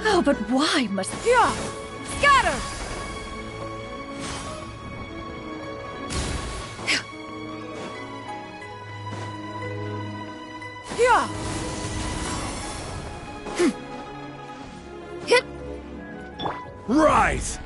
Oh, but why must... Yeah! Scatter! Yeah! Hit! Right!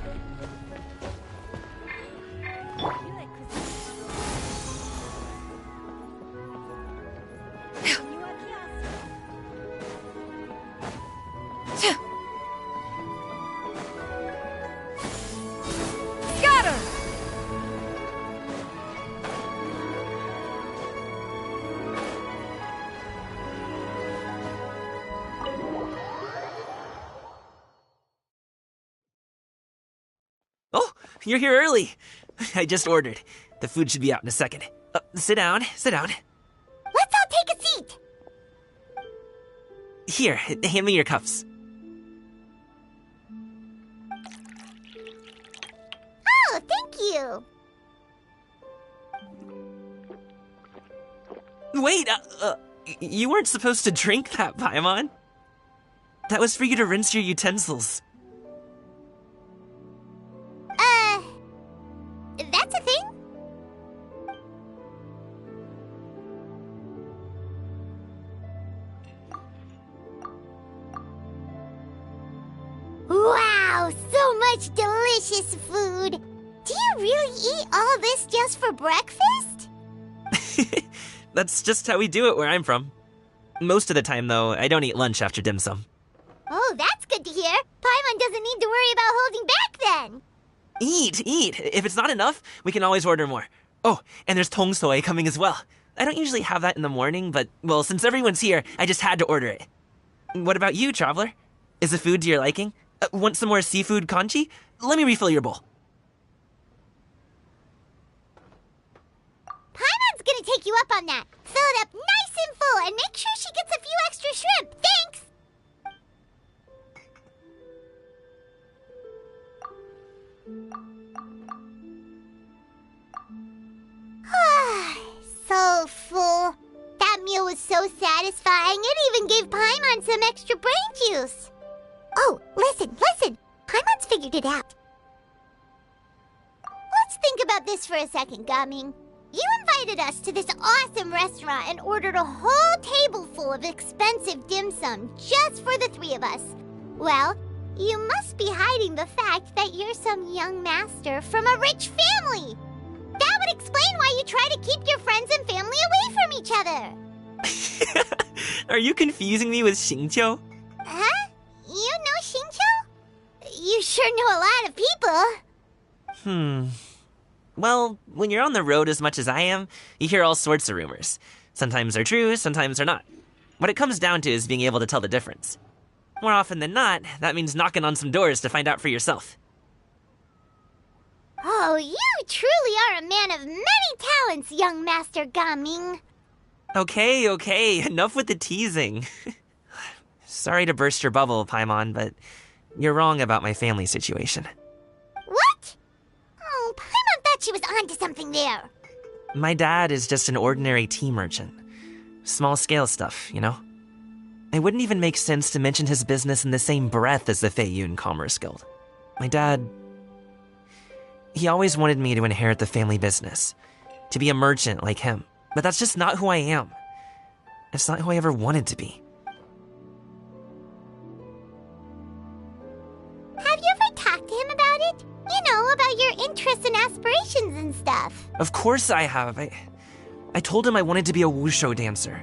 Scatter! Oh, you're here early. I just ordered. The food should be out in a second. Sit down, sit down. Let's all take a seat. Here, hand me your cups. Oh, thank you. Wait, you weren't supposed to drink that, Paimon. That was for you to rinse your utensils. That's a thing? Wow, so much delicious food. Do you really eat all this just for breakfast? That's just how we do it where I'm from. Most of the time, though, I don't eat lunch after dim sum. Oh, that's good to hear. Paimon doesn't need to worry about holding back then. Eat! If it's not enough, we can always order more. Oh, and there's tong soy coming as well. I don't usually have that in the morning, but, well, since everyone's here, I just had to order it. What about you, Traveler? Is the food to your liking? Want some more seafood congee? Let me refill your bowl. Paimon's gonna take you up on that. Fill it up nice and full and make sure she gets a few extra shrimp. Thanks! So full. That meal was so satisfying, it even gave Paimon some extra brain juice. Oh, listen. Paimon's figured it out. Let's think about this for a second, Gaming. You invited us to this awesome restaurant and ordered a whole table full of expensive dim sum just for the three of us. Well, you must be hiding the fact that you're some young master from a rich family. That would explain why you try to keep your friends and family away from each other. Are you confusing me with Xingqiu? Huh? You know Xingqiu? You sure know a lot of people. Well, when you're on the road as much as I am, you hear all sorts of rumors. Sometimes they're true, sometimes they're not. What it comes down to is being able to tell the difference. More often than not, that means knocking on some doors to find out for yourself. Oh, you truly are a man of many talents, young Master Gaming. Okay, enough with the teasing. Sorry to burst your bubble, Paimon, but you're wrong about my family situation. What? Oh, Paimon thought she was onto something there. My dad is just an ordinary tea merchant. Small-scale stuff, you know? It wouldn't even make sense to mention his business in the same breath as the Feiyun Commerce Guild. My dad... he always wanted me to inherit the family business, to be a merchant like him. But that's just not who I am. It's not who I ever wanted to be. Have you ever talked to him about it? You know, about your interests and aspirations and stuff. Of course I have. I told him I wanted to be a wushu dancer.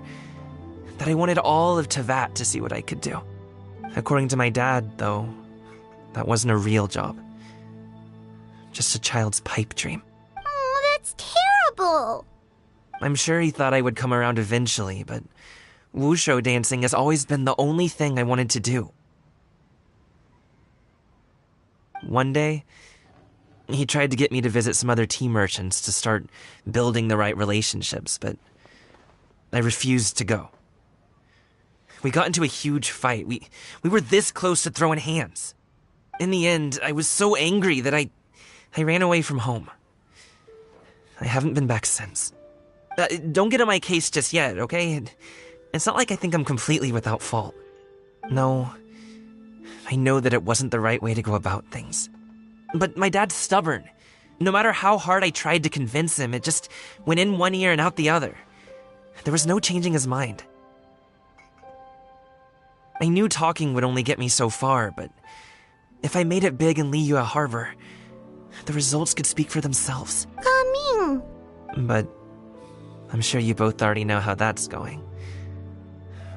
That I wanted all of Tevat to see what I could do. According to my dad, though, that wasn't a real job. Just a child's pipe dream. Oh, that's terrible. I'm sure he thought I would come around eventually, but wushu dancing has always been the only thing I wanted to do. One day, he tried to get me to visit some other tea merchants to start building the right relationships, but I refused to go. We got into a huge fight. We were this close to throwing hands. In the end, I was so angry that I ran away from home. I haven't been back since. Don't get on my case just yet, okay? It's not like I think I'm completely without fault. No, I know that it wasn't the right way to go about things. But my dad's stubborn. No matter how hard I tried to convince him, it just went in one ear and out the other. There was no changing his mind. I knew talking would only get me so far, but if I made it big in Liyue Harbor, the results could speak for themselves. Gaming. But I'm sure you both already know how that's going.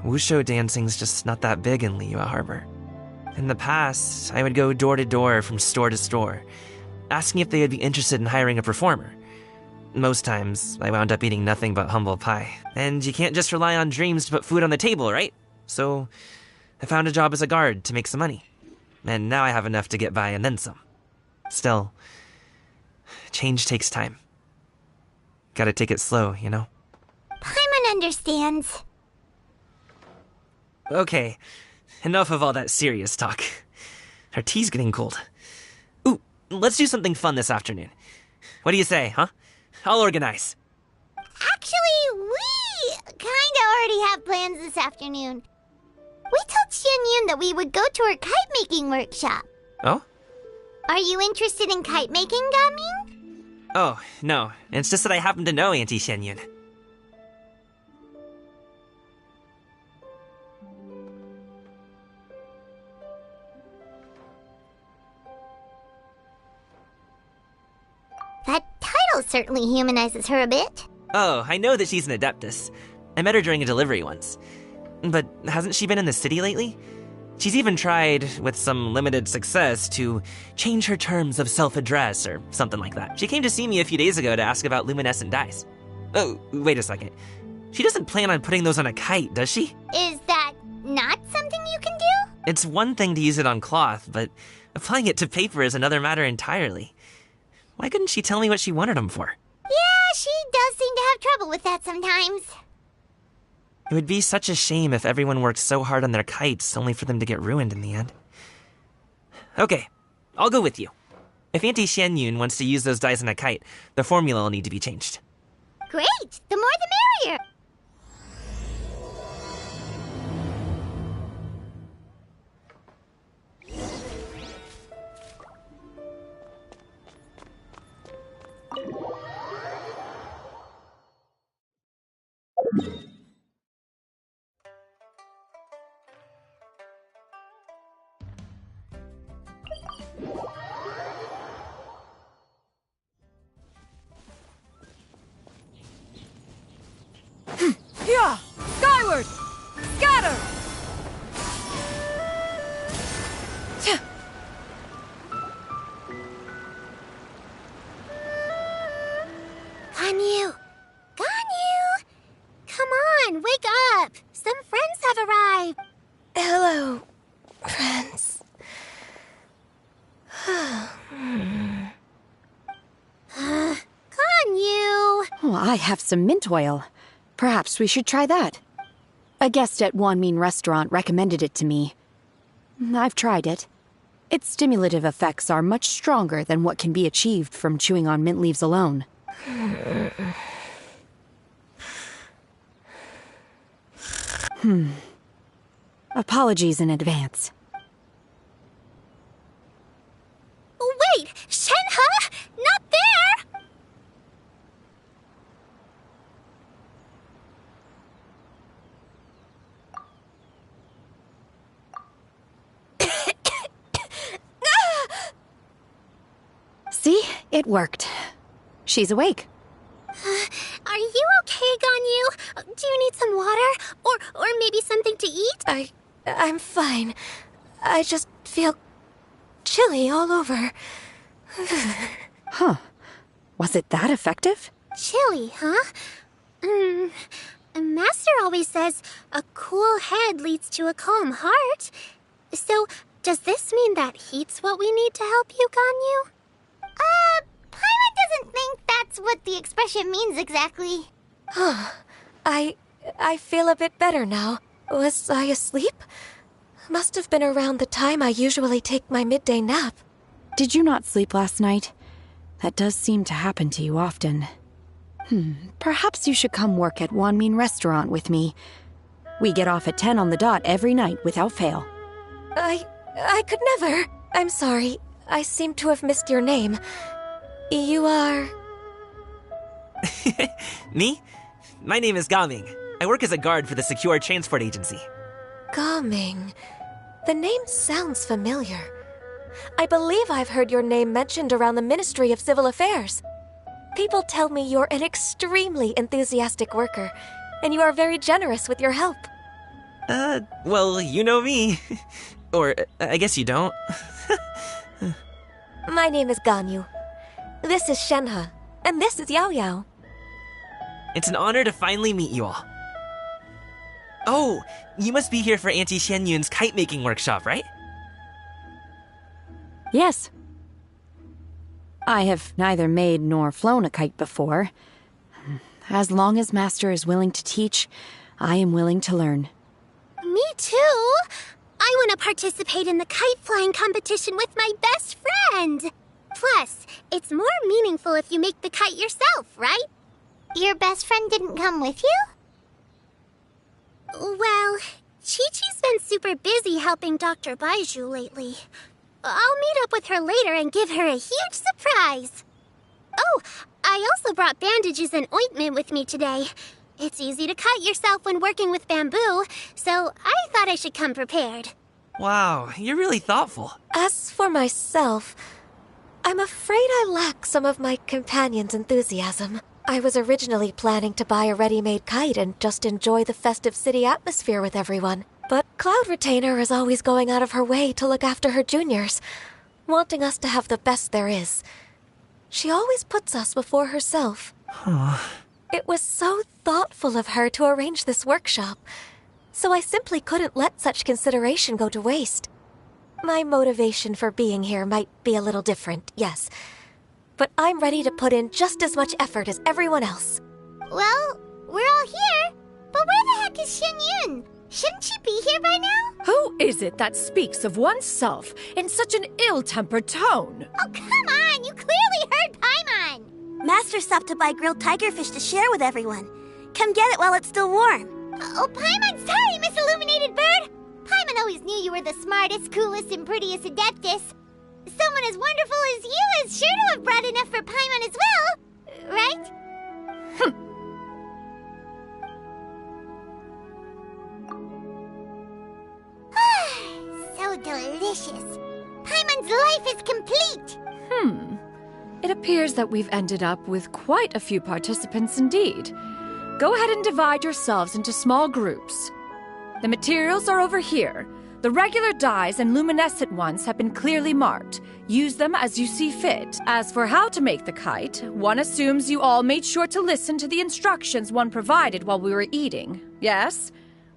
Wushu dancing's just not that big in Liyue Harbor. In the past, I would go door to door from store to store, asking if they would be interested in hiring a performer. Most times, I wound up eating nothing but humble pie. And you can't just rely on dreams to put food on the table, right? So I found a job as a guard to make some money. And now I have enough to get by and then some. Still, change takes time. Gotta take it slow, you know? Paimon understands. Okay, enough of all that serious talk. Our tea's getting cold. Ooh, let's do something fun this afternoon. What do you say, huh? I'll organize. Actually, we kinda already have plans this afternoon. We told Xianyun that we would go to her kite-making workshop. Oh? Are you interested in kite-making, Gaming? Oh, no. It's just that I happen to know Auntie Xianyun. That title certainly humanizes her a bit. Oh, I know that she's an adeptus. I met her during a delivery once. But hasn't she been in the city lately? She's even tried, with some limited success, to change her terms of self-address or something like that. She came to see me a few days ago to ask about luminescent dyes. Oh, wait a second. She doesn't plan on putting those on a kite, does she? Is that not something you can do? It's one thing to use it on cloth, but applying it to paper is another matter entirely. Why couldn't she tell me what she wanted them for? Yeah, she does seem to have trouble with that sometimes. It would be such a shame if everyone worked so hard on their kites only for them to get ruined in the end. Okay, I'll go with you. If Auntie Xianyun wants to use those dyes on a kite, the formula will need to be changed. Great! The more the merrier! Yeah! Skyward! Scatter! Ganyu! Ganyu! Come on, wake up! Some friends have arrived! Hello, friends. Ganyu! Oh, I have some mint oil. Perhaps we should try that. A guest at Wanmin Restaurant recommended it to me. I've tried it. Its stimulative effects are much stronger than what can be achieved from chewing on mint leaves alone. Apologies in advance. Wait! Shenhe? Not there! See? It worked. She's awake. Are you okay, Ganyu? Do you need some water? Or maybe something to eat? I'm fine. I just feel chilly all over. Huh. Was it that effective? Chilly, huh? Master always says a cool head leads to a calm heart. So, does this mean that heat's what we need to help you, Ganyu? Paimon doesn't think that's what the expression means exactly. I feel a bit better now. Was I asleep? Must have been around the time I usually take my midday nap. Did you not sleep last night? That does seem to happen to you often. Perhaps you should come work at Wanmin Restaurant with me. We get off at 10 on the dot every night without fail. I could never. I'm sorry. I seem to have missed your name. You are... Me? My name is Gaming. I work as a guard for the Secure Transport Agency. Gaming. The name sounds familiar. I believe I've heard your name mentioned around the Ministry of Civil Affairs. People tell me you're an extremely enthusiastic worker, and you are very generous with your help. Well, you know me. Or, I guess you don't. My name is Ganyu. This is Shenhe, and this is Yao Yao. It's an honor to finally meet you all. Oh, you must be here for Auntie Xianyun's kite-making workshop, right? Yes. I have neither made nor flown a kite before. As long as Master is willing to teach, I am willing to learn. Me too. I want to participate in the kite flying competition with my best friend. Plus, it's more meaningful if you make the kite yourself, right? Your best friend didn't come with you? Well, Chi-Chi's been super busy helping Dr. Baiju lately. I'll meet up with her later and give her a huge surprise. Oh, I also brought bandages and ointment with me today. It's easy to cut yourself when working with bamboo, so I thought I should come prepared. Wow, you're really thoughtful. As for myself, I'm afraid I lack some of my companion's enthusiasm. I was originally planning to buy a ready-made kite and just enjoy the festive city atmosphere with everyone. But Cloud Retainer is always going out of her way to look after her juniors, wanting us to have the best there is. She always puts us before herself. It was so thoughtful of her to arrange this workshop, so I simply couldn't let such consideration go to waste. My motivation for being here might be a little different, yes, but I'm ready to put in just as much effort as everyone else. Well, we're all here, but where the heck is Xianyun? Shouldn't she be here by now? Who is it that speaks of oneself in such an ill-tempered tone? Oh, come on! You clearly heard Paimon! Master stopped to buy grilled tigerfish to share with everyone. Come get it while it's still warm. Oh, Paimon, sorry, Miss Illuminated Bird! Paimon always knew you were the smartest, coolest, and prettiest Adeptus. Someone as wonderful as you is sure to have brought enough for Paimon as well, right? So delicious. Paimon's life is complete. It appears that we've ended up with quite a few participants indeed. Go ahead and divide yourselves into small groups. The materials are over here. The regular dyes and luminescent ones have been clearly marked. Use them as you see fit. As for how to make the kite, one assumes you all made sure to listen to the instructions one provided while we were eating. Yes?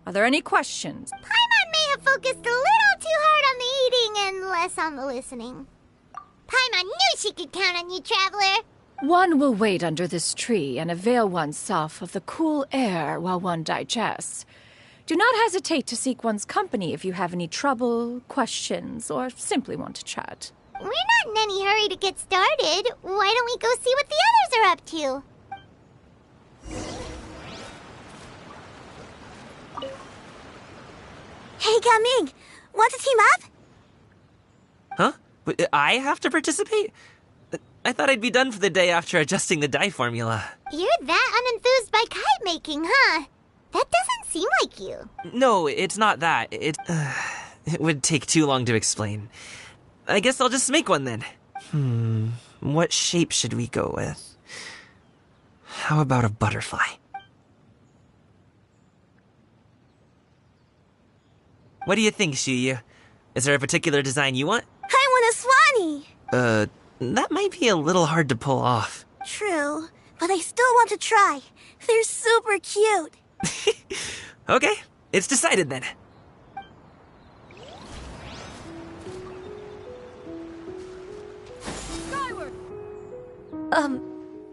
Are there any questions? Paimon may have focused a little too hard on the eating and less on the listening. Paimon knew she could count on you, Traveler. One will wait under this tree and avail oneself of the cool air while one digests. Do not hesitate to seek one's company if you have any trouble, questions, or simply want to chat. We're not in any hurry to get started. Why don't we go see what the others are up to? Hey, Gaming! Want to team up? Huh? But I have to participate? I thought I'd be done for the day after adjusting the dye formula. You're that unenthused by kite making, huh? That doesn't seem like you. No, it's not that. It would take too long to explain. I guess I'll just make one then. What shape should we go with? How about a butterfly? What do you think, Shuyu? Is there a particular design you want? I want a swanee! That might be a little hard to pull off. True, but I still want to try. They're super cute. Okay, it's decided then.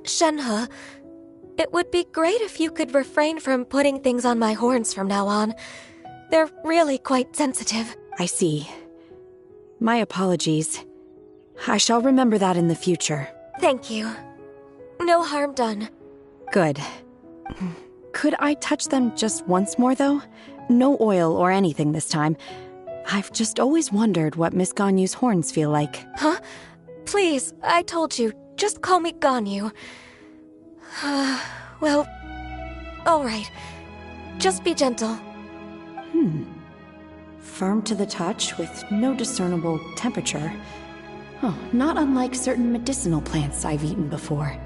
Shenhe, it would be great if you could refrain from putting things on my horns from now on. They're really quite sensitive. I see. My apologies. I shall remember that in the future. Thank you. No harm done. Good. Could I touch them just once more, though? No oil or anything this time. I've just always wondered what Miss Ganyu's horns feel like. Huh? Please, I told you, just call me Ganyu. Well, alright. Just be gentle. Firm to the touch with no discernible temperature. Oh, not unlike certain medicinal plants I've eaten before.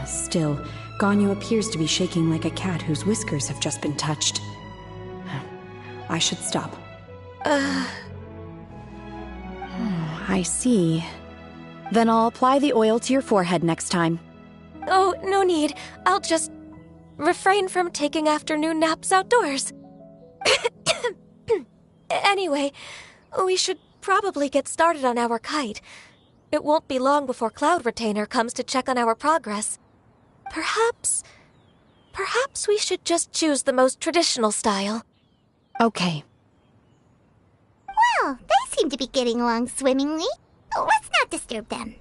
Still, Ganyu appears to be shaking like a cat whose whiskers have just been touched. I should stop. I see. Then I'll apply the oil to your forehead next time. Oh, no need. I'll just refrain from taking afternoon naps outdoors. Anyway, we should probably get started on our kite. It won't be long before Cloud Retainer comes to check on our progress. Perhaps we should just choose the most traditional style. Okay. Well, they seem to be getting along swimmingly. Let's not disturb them.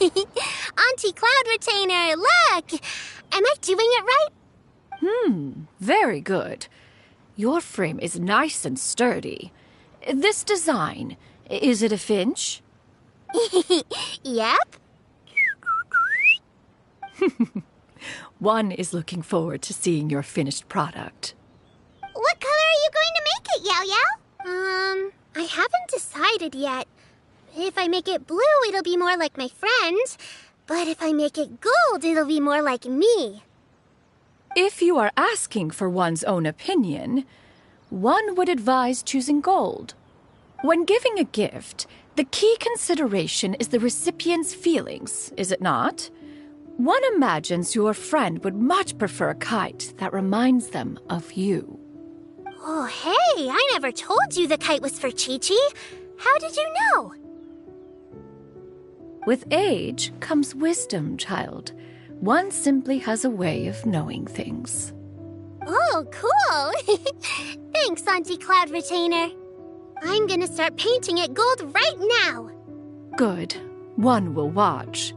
Auntie Cloud Retainer, look! Am I doing it right? Very good. Your frame is nice and sturdy. This design, is it a finch? Yep. One is looking forward to seeing your finished product. What color are you going to make it, Yao Yao? I haven't decided yet. If I make it blue, it'll be more like my friend. But if I make it gold, it'll be more like me. If you are asking for one's own opinion, one would advise choosing gold. When giving a gift, the key consideration is the recipient's feelings, is it not? One imagines your friend would much prefer a kite that reminds them of you. Oh, hey, I never told you the kite was for Chi-Chi. How did you know? With age comes wisdom, child. One simply has a way of knowing things. Oh, cool. Thanks, Auntie Cloud Retainer. I'm gonna start painting it gold right now. Good. One will watch.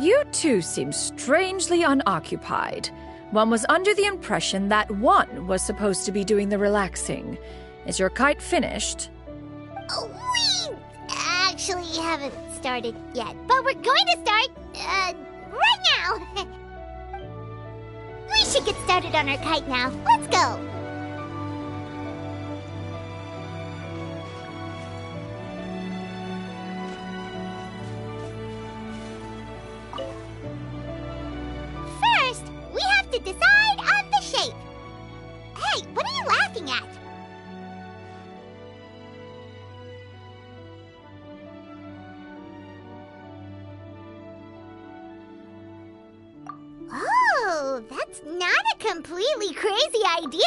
You two seem strangely unoccupied. One was under the impression that one was supposed to be doing the relaxing. Is your kite finished? We actually haven't started yet, but we're going to start, right now. We should get started on our kite now. Let's go. First, we have to decide on the shape. Hey, what are you laughing at? Oh, that's not a completely crazy idea.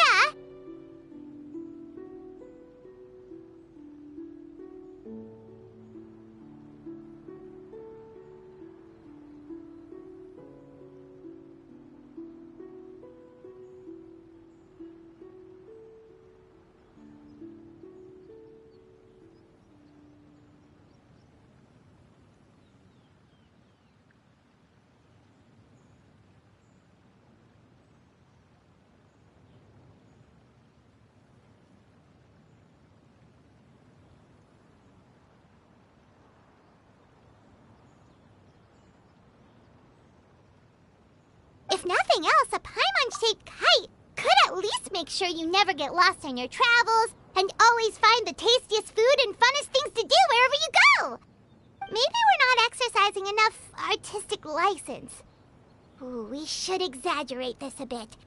If nothing else, a Paimon-shaped kite could at least make sure you never get lost on your travels and always find the tastiest food and funnest things to do wherever you go. Maybe we're not exercising enough artistic license. Ooh, we should exaggerate this a bit.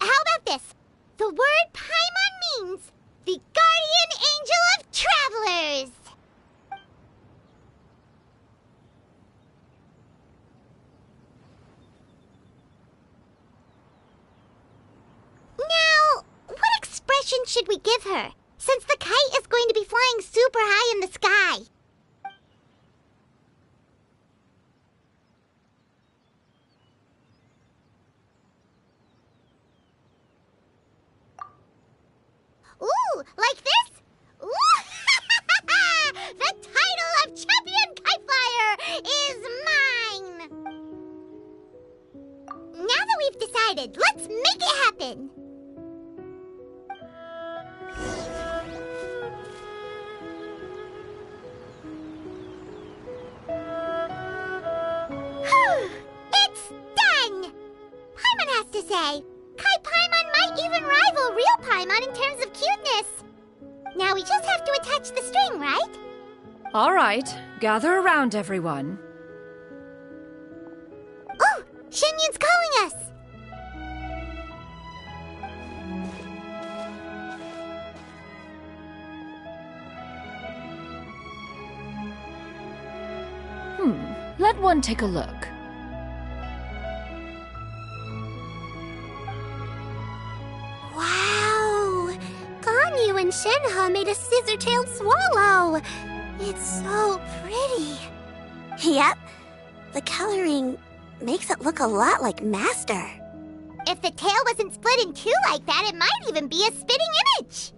How about this? The word Paimon means the guardian angel of travelers. Now, what expression should we give her, since the kite is going to be flying super high in the sky? Ooh, like this? Ooh! The title of champion decided. Let's make it happen. It's done! Paimon has to say. Kai Paimon might even rival real Paimon in terms of cuteness. Now we just have to attach the string, right? All right, gather around, everyone. Oh, Shenyun's calling us! Let one take a look. Wow! Ganyu and Shenhe made a scissor-tailed swallow! It's so pretty. Yep. The coloring makes it look a lot like Master. If the tail wasn't split in two like that, it might even be a spitting image.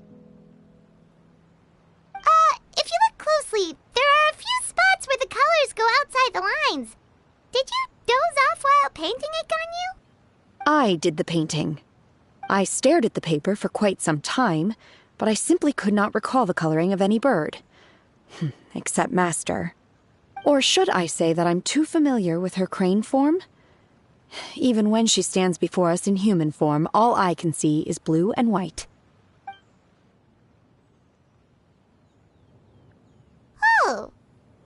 If you look closely, there are a few spots where the colors go outside the lines. Did you doze off while painting it, Ganyu? I did the painting. I stared at the paper for quite some time, but I simply could not recall the coloring of any bird. Except Master. Or should I say that I'm too familiar with her crane form? Even when she stands before us in human form, all I can see is blue and white. Oh, well,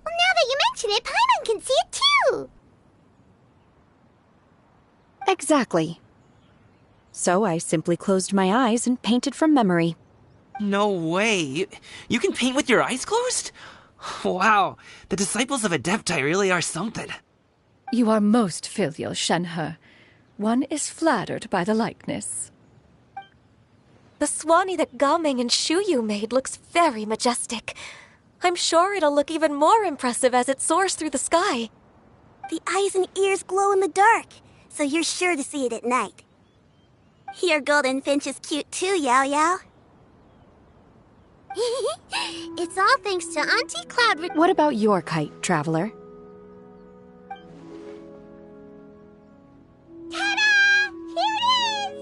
now that you mention it, Paimon can see it too. Exactly. So I simply closed my eyes and painted from memory. No way. You can paint with your eyes closed? Wow, the disciples of Adepti really are something. You are most filial, Shenhe. One is flattered by the likeness. The Swanee that Gaming and Shuyu made looks very majestic. I'm sure it'll look even more impressive as it soars through the sky. The eyes and ears glow in the dark, so you're sure to see it at night. Your golden finch is cute too, Yao Yao. It's all thanks to Auntie Cloud. What about your kite, Traveler? Ta-da! Here it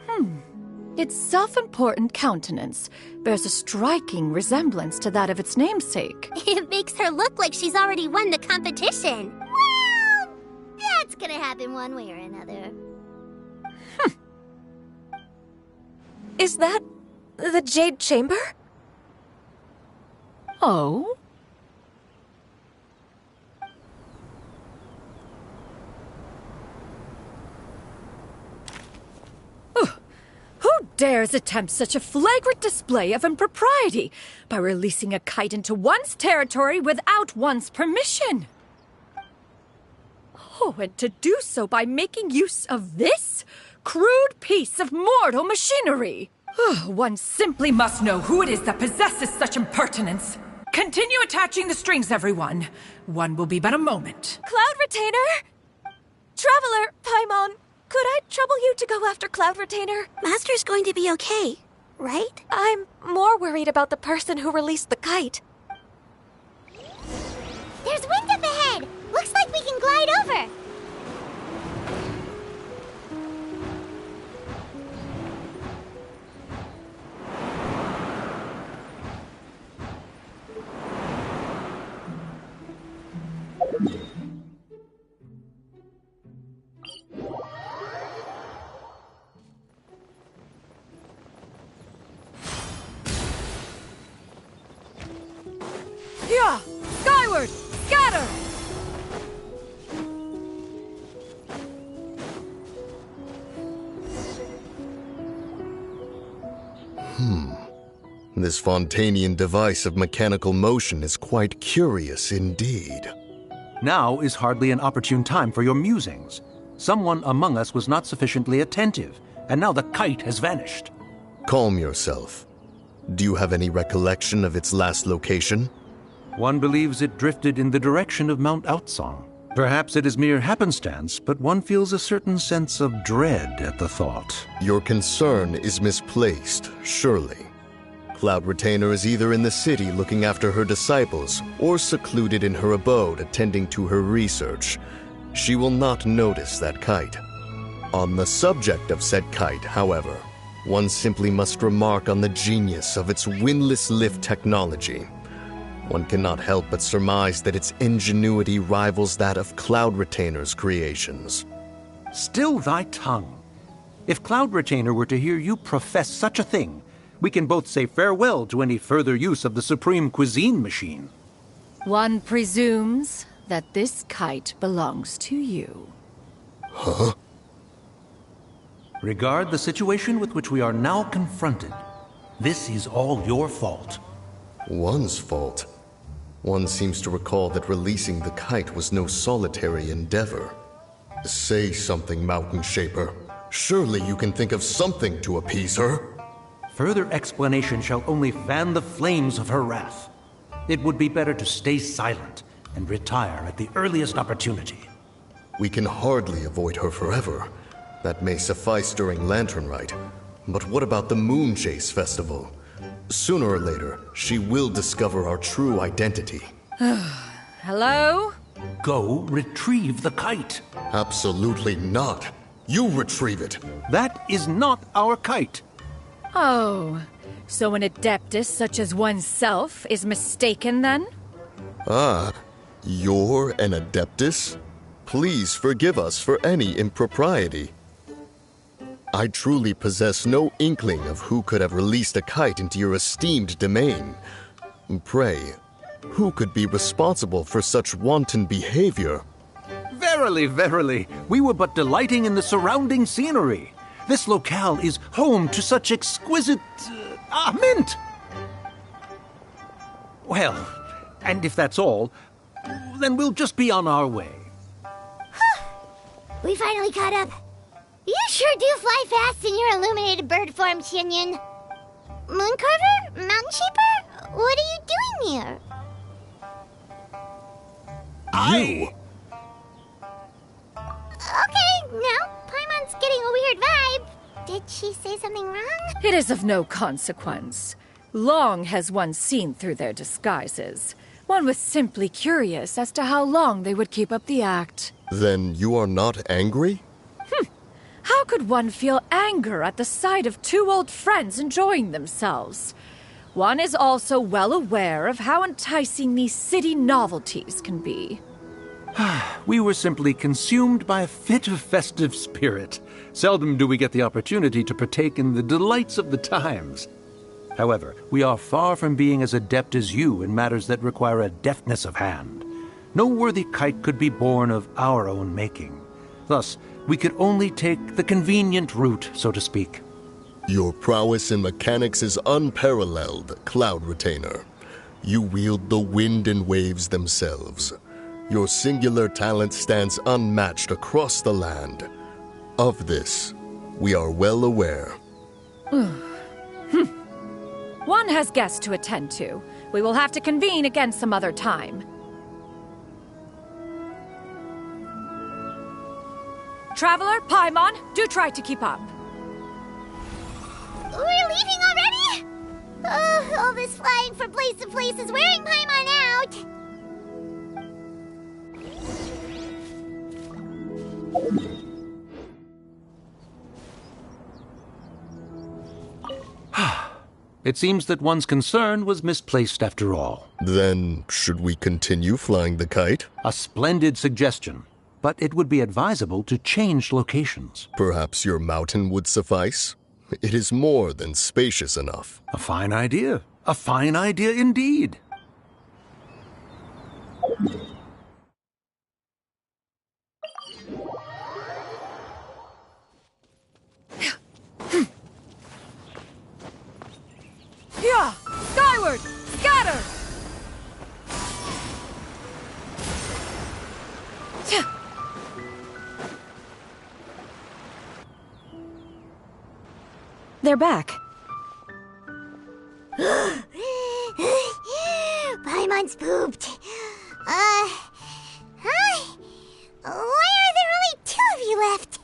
is! Its self-important countenance bears a striking resemblance to that of its namesake. It makes her look like she's already won the competition. Well, that's gonna happen one way or another. Is that the Jade Chamber? Oh? Who dares attempt such a flagrant display of impropriety by releasing a kite into one's territory without one's permission? Oh, and to do so by making use of this crude piece of mortal machinery. One simply must know who it is that possesses such impertinence. Continue attaching the strings, everyone. One will be but a moment. Cloud Retainer? Traveler, Paimon, could I trouble you to go after Cloud Retainer? Master's going to be okay, right? I'm more worried about the person who released the kite. There's wind up ahead! Looks like we can glide over! Yeah! Skyward! Scatter! This Fontanian device of mechanical motion is quite curious indeed. Now is hardly an opportune time for your musings. Someone among us was not sufficiently attentive, and now the kite has vanished. Calm yourself. Do you have any recollection of its last location? One believes it drifted in the direction of Mount Outsong. Perhaps it is mere happenstance, but one feels a certain sense of dread at the thought. Your concern is misplaced, surely. Cloud Retainer is either in the city looking after her disciples or secluded in her abode attending to her research. she will not notice that kite. On the subject of said kite, however, one simply must remark on the genius of its windlass lift technology. One cannot help but surmise that its ingenuity rivals that of Cloud Retainer's creations. Still thy tongue. If Cloud Retainer were to hear you profess such a thing, we can both say farewell to any further use of the Supreme Cuisine Machine. One presumes that this kite belongs to you. Huh? Regard the situation with which we are now confronted. This is all your fault. One's fault? One seems to recall that releasing the kite was no solitary endeavor. Say something, Mountain Shaper. Surely you can think of something to appease her. Further explanation shall only fan the flames of her wrath. It would be better to stay silent and retire at the earliest opportunity. We can hardly avoid her forever. That may suffice during Lantern Rite. But what about the Moon Chase Festival? Sooner or later, she will discover our true identity. Hello? Go retrieve the kite. Absolutely not. You retrieve it. That is not our kite. Oh, so an adeptus such as oneself is mistaken then? Ah, you're an adeptus? Please forgive us for any impropriety. I truly possess no inkling of who could have released a kite into your esteemed domain. Pray, who could be responsible for such wanton behavior? Verily, verily, we were but delighting in the surrounding scenery. This locale is home to such exquisite... mint! Well, and if that's all, then we'll just be on our way. We finally caught up. You sure do fly fast in your illuminated bird form, Shinyan. Mooncarver? Mountain Shaper? What are you doing here? You! Okay, now Paimon's getting a weird vibe. Did she say something wrong? It is of no consequence. Long has one seen through their disguises. One was simply curious as to how long they would keep up the act. Then you are not angry? How could one feel anger at the sight of two old friends enjoying themselves? One is also well aware of how enticing these city novelties can be. We were simply consumed by a fit of festive spirit. Seldom do we get the opportunity to partake in the delights of the times. However, we are far from being as adept as you in matters that require a deftness of hand. No worthy kite could be born of our own making. Thus, we could only take the convenient route, so to speak. Your prowess in mechanics is unparalleled, Cloud Retainer. You wield the wind and waves themselves. Your singular talent stands unmatched across the land. Of this, we are well aware. One has guests to attend to. We will have to convene again some other time. Traveler, Paimon, do try to keep up. We're leaving already? Oh, all this flying from place to place is wearing Paimon out. It seems that one's concern was misplaced after all. Then, should we continue flying the kite? A splendid suggestion, but it would be advisable to change locations. Perhaps your mountain would suffice? It is more than spacious enough. A fine idea. A fine idea indeed. Yeah! Skyward! Scatter! They're back. Paimon's pooped. Hi. Why are there only two of you left?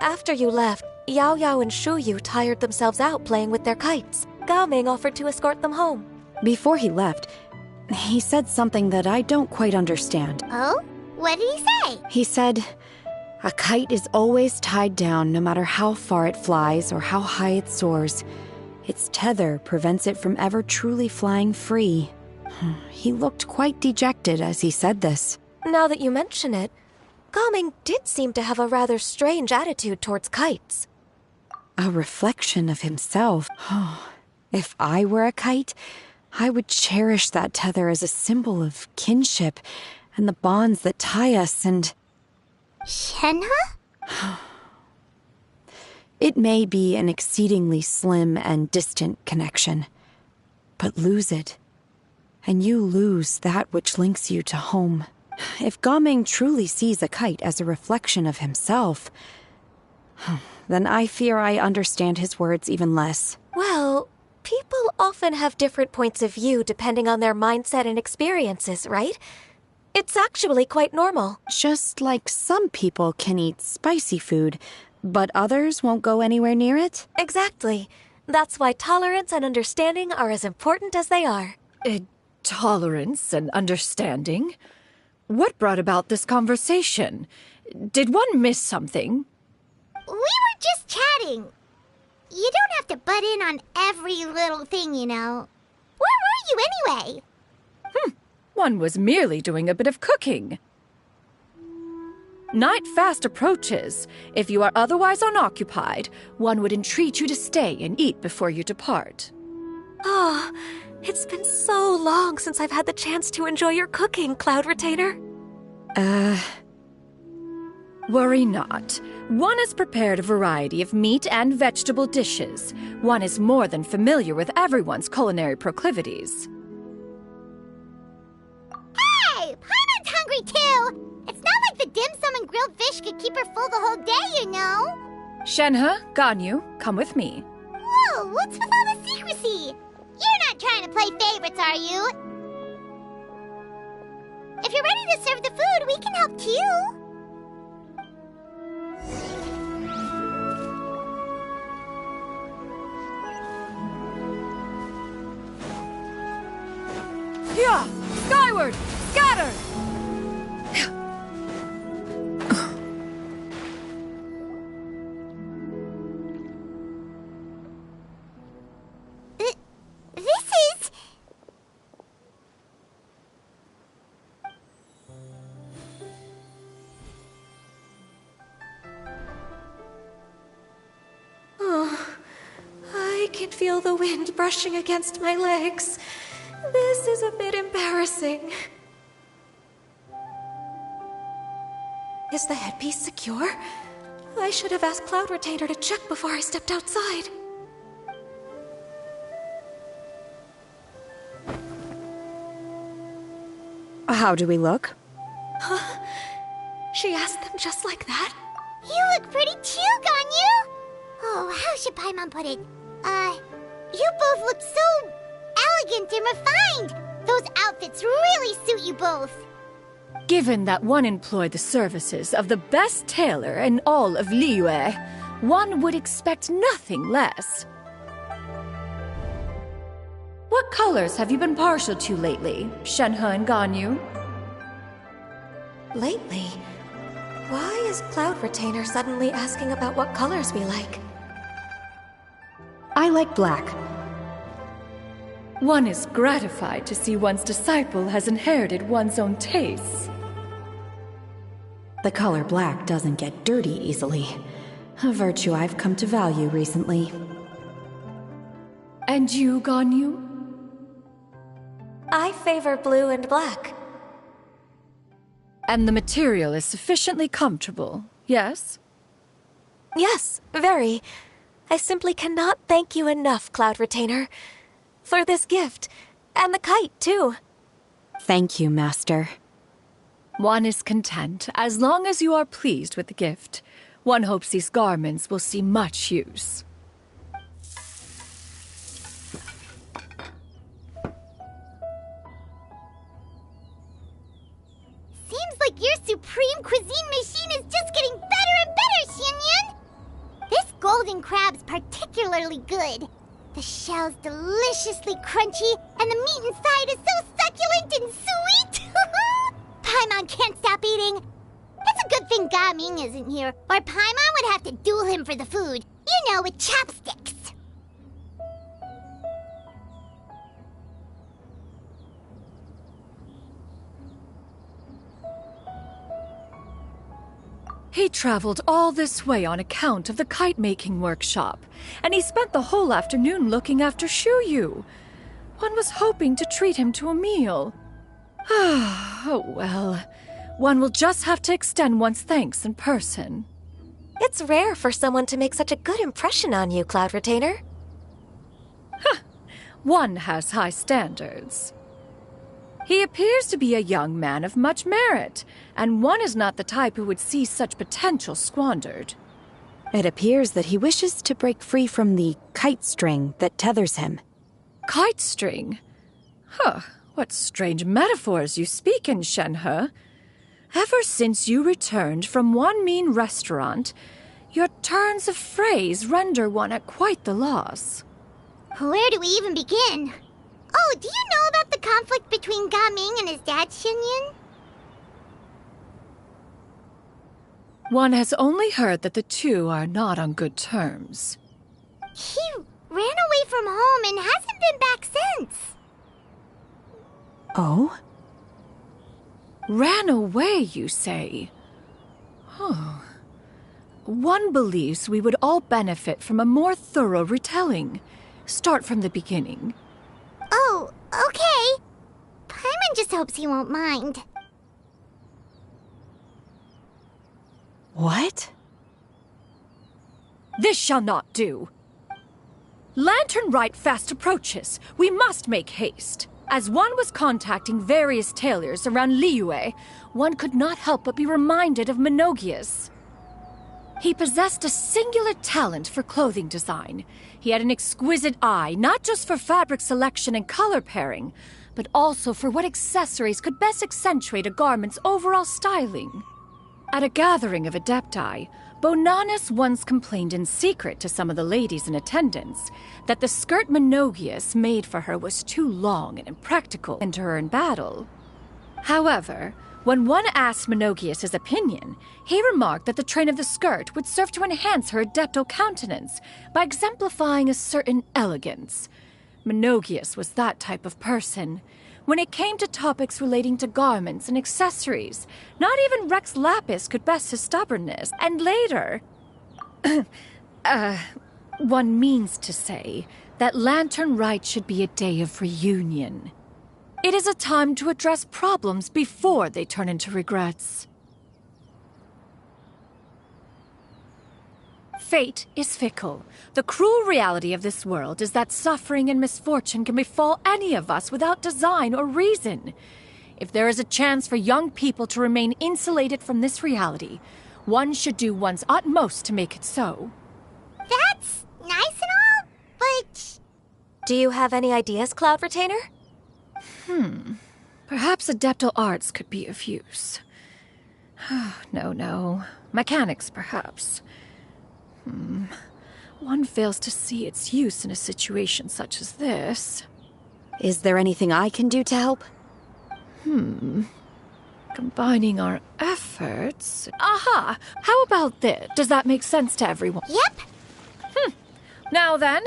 After you left, Yao Yao and Shu Yu tired themselves out playing with their kites. Gao Ming offered to escort them home. Before he left, he said something that I don't quite understand. Oh? What did he say? He said, "A kite is always tied down no matter how far it flies or how high it soars. Its tether prevents it from ever truly flying free." He looked quite dejected as he said this. Now that you mention it, Gaming did seem to have a rather strange attitude towards kites. A reflection of himself. If I were a kite, I would cherish that tether as a symbol of kinship and the bonds that tie us and... Shenhe? It may be an exceedingly slim and distant connection, but lose it, and you lose that which links you to home. If Gaming truly sees a kite as a reflection of himself, then I fear I understand his words even less. Well, people often have different points of view depending on their mindset and experiences, right? It's actually quite normal. Just like some people can eat spicy food, but others won't go anywhere near it? Exactly. That's why tolerance and understanding are as important as they are. Tolerance and understanding? What brought about this conversation? Did one miss something? We were just chatting. You don't have to butt in on every little thing, you know. Where were you anyway? One was merely doing a bit of cooking. Night fast approaches. If you are otherwise unoccupied, one would entreat you to stay and eat before you depart. Oh, it's been so long since I've had the chance to enjoy your cooking, Cloud Retainer. Worry not. One has prepared a variety of meat and vegetable dishes. One is more than familiar with everyone's culinary proclivities. Hey, Paimon's hungry too. It's not like the dim sum and grilled fish could keep her full the whole day, you know. Shenhe, Ganyu, come with me. Whoa, what's with all the secrecy? You're not trying to play favorites, are you? If you're ready to serve the food, we can help too. Yeah! Skyward! Scatter! This is... Oh, I can feel the wind brushing against my legs. This is a bit embarrassing. Is the headpiece secure? I should have asked Cloud Retainer to check before I stepped outside. How do we look? Huh? She asked them just like that? You look pretty too, Ganyu! Oh, how should Paimon put it? You both look so elegant and refined! Those outfits really suit you both! Given that one employed the services of the best tailor in all of Liyue, one would expect nothing less. What colors have you been partial to lately, Shenhe and Ganyu? Lately? Why is Cloud Retainer suddenly asking about what colors we like? I like black. One is gratified to see one's disciple has inherited one's own tastes. The color black doesn't get dirty easily, a virtue I've come to value recently. And you, Ganyu? I favor blue and black. And the material is sufficiently comfortable, yes? Yes, very. I simply cannot thank you enough, Cloud Retainer. For this gift. And the kite, too. Thank you, Master. One is content as long as you are pleased with the gift. One hopes these garments will see much use. Seems like your supreme cuisine machine is just getting better and better, Xinyun! This golden crab's particularly good. The shell's deliciously crunchy, and the meat inside is so succulent and sweet! Paimon can't stop eating waiting. It's a good thing Gaming isn't here, or Paimon would have to duel him for the food. You know, with chopsticks. He traveled all this way on account of the kite-making workshop, and he spent the whole afternoon looking after Shuyu. One was hoping to treat him to a meal. Oh well, one will just have to extend one's thanks in person. It's rare for someone to make such a good impression on you, Cloud Retainer. One has high standards. He appears to be a young man of much merit, and one is not the type who would see such potential squandered. It appears that he wishes to break free from the kite string that tethers him. Kite string? Huh, what strange metaphors you speak in, Shenhe. Ever since you returned from one mean restaurant, your turns of phrase render one at quite the loss. Where do we even begin? Oh, do you know about the conflict between Gaming and his dad, Xinyan? One has only heard that the two are not on good terms. He ran away from home and hasn't been back since. Oh? Ran away, you say? Huh. One believes we would all benefit from a more thorough retelling. Start from the beginning. Oh, okay. Paimon just hopes he won't mind. What? This shall not do. Lantern Rite fast approaches. We must make haste. As one was contacting various tailors around Liyue, one could not help but be reminded of Menogius. He possessed a singular talent for clothing design. He had an exquisite eye, not just for fabric selection and color pairing, but also for what accessories could best accentuate a garment's overall styling. At a gathering of Adepti, Bonanis once complained in secret to some of the ladies in attendance that the skirt Menogius made for her was too long and impractical to her in battle. However, when one asked Menogius his opinion, he remarked that the train of the skirt would serve to enhance her adeptal countenance by exemplifying a certain elegance. Menogius was that type of person. When it came to topics relating to garments and accessories, not even Rex Lapis could best his stubbornness. And later... one means to say that Lantern Rite should be a day of reunion. It is a time to address problems before they turn into regrets. Fate is fickle. The cruel reality of this world is that suffering and misfortune can befall any of us without design or reason. If there is a chance for young people to remain insulated from this reality, one should do one's utmost to make it so. That's nice and all, but... Do you have any ideas, Cloud Retainer? Perhaps adeptal arts could be of use. No. Mechanics, perhaps. One fails to see its use in a situation such as this. Is there anything I can do to help? Combining our efforts... Aha! How about this? Does that make sense to everyone? Yep. Now then...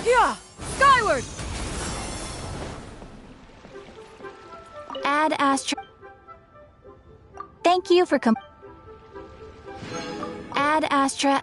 Yeah! Skyward! Ad Astra. Thank you for Ad Astra.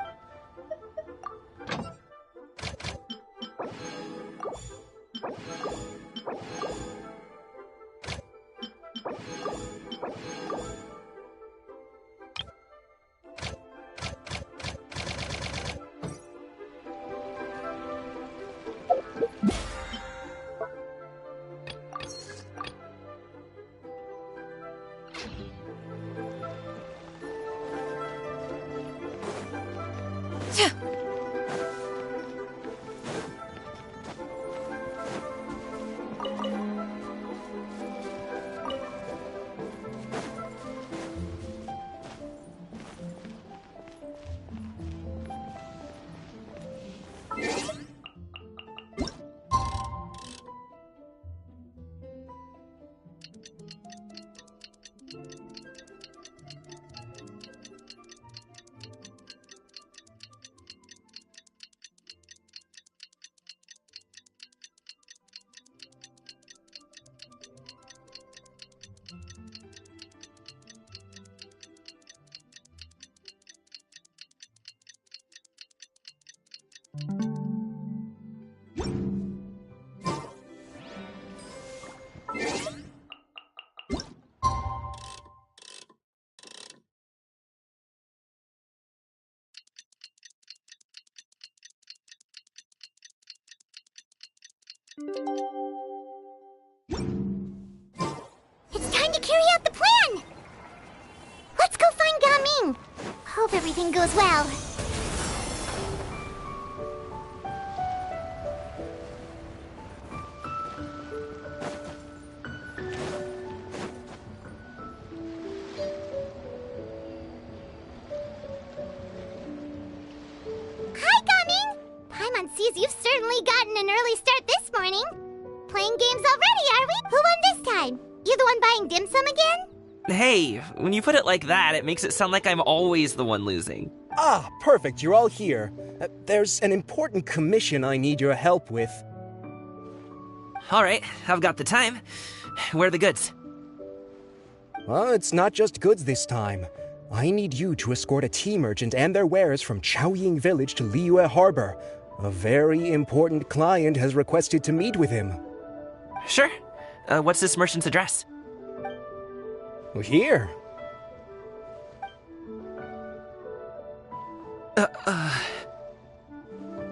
It's time to carry out the plan! Let's go find Gaming! Hope everything goes well. Hi, Gaming! Paimon sees you've certainly gotten an early start this morning. Playing games already, are we? Who won this time? You the one buying dim sum again? Hey, when you put it like that, it makes it sound like I'm always the one losing. Ah, perfect, you're all here. There's an important commission I need your help with. Alright, I've got the time. Where are the goods? Well, it's not just goods this time. I need you to escort a tea merchant and their wares from Chaoying Village to Liyue Harbor. A very important client has requested to meet with him. Sure. What's this merchant's address? Here.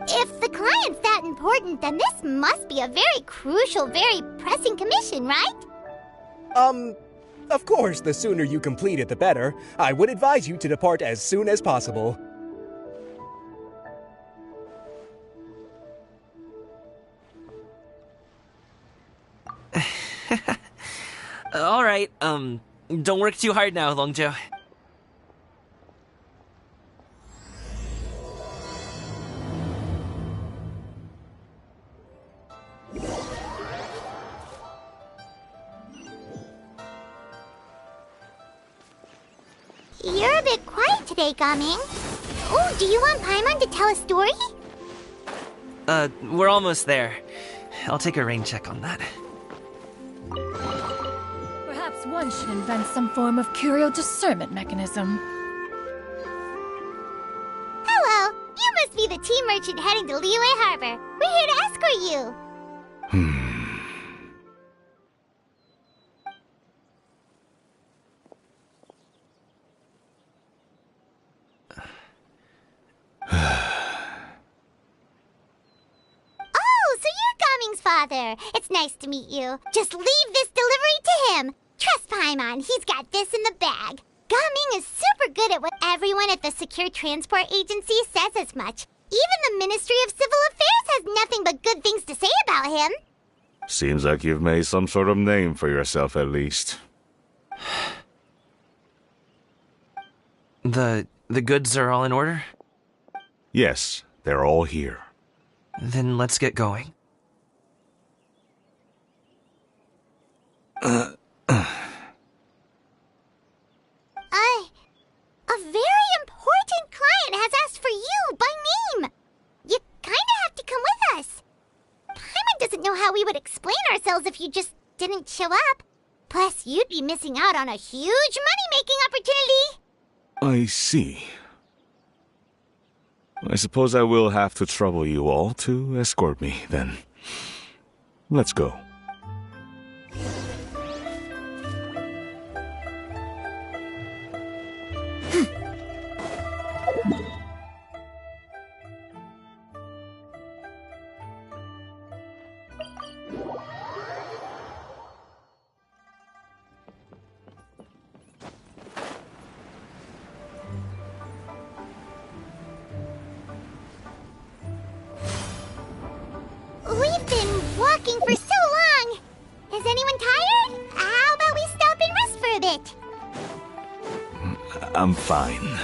If the client's that important, then this must be a very crucial, very pressing commission, right? Of course, the sooner you complete it, the better. I would advise you to depart as soon as possible. Alright, don't work too hard now, Longjo. You're a bit quiet today, Gaming. Oh, do you want Paimon to tell a story? We're almost there. I'll take a rain check on that. Perhaps one should invent some form of curio discernment mechanism. Hello, you must be the tea merchant heading to Liyue Harbor. We're here to escort you. Oh, so you're Gaming's father. It's nice to meet you. Just leave this delivery to him. Trust Paimon, he's got this in the bag. Gaming is super good at what everyone at the Secure Transport Agency says as much. Even the Ministry of Civil Affairs has nothing but good things to say about him. Seems like you've made some sort of name for yourself at least. The goods are all in order? Yes, they're all here. Then let's get going. A very important client has asked for you by name. You kinda have to come with us. Paimon doesn't know how we would explain ourselves if you just didn't show up. Plus, you'd be missing out on a huge money-making opportunity. I see. I suppose I will have to trouble you all to escort me, then. Let's go. We've been walking for so long. Is anyone tired? How about we stop and rest for a bit? I'm fine.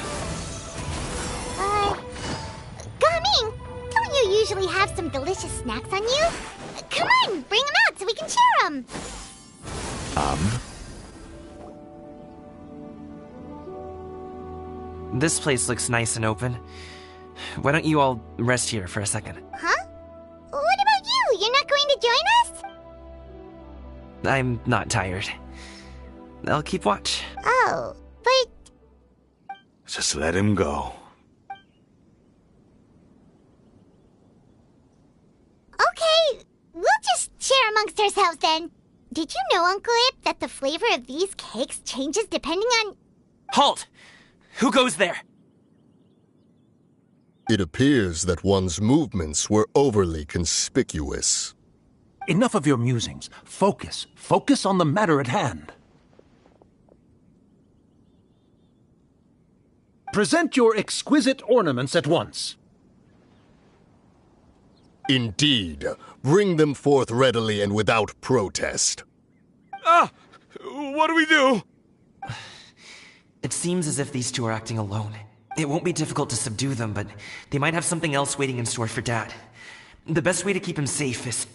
Gaming, don't you usually have some delicious snacks on you? Come on, bring them out so we can share them. This place looks nice and open. Why don't you all rest here for a second? Huh? What about you? You're not going to join us? I'm not tired. I'll keep watch. Oh, but... Just let him go. Okay, we'll just share amongst ourselves then. Did you know, Uncle Ip, that the flavor of these cakes changes depending on... Halt! Who goes there? It appears that one's movements were overly conspicuous. Enough of your musings. Focus. Focus on the matter at hand. Present your exquisite ornaments at once. Indeed. Bring them forth readily and without protest. Ah! What do we do? It seems as if these two are acting alone. It won't be difficult to subdue them, but they might have something else waiting in store for Dad. The best way to keep him safe is...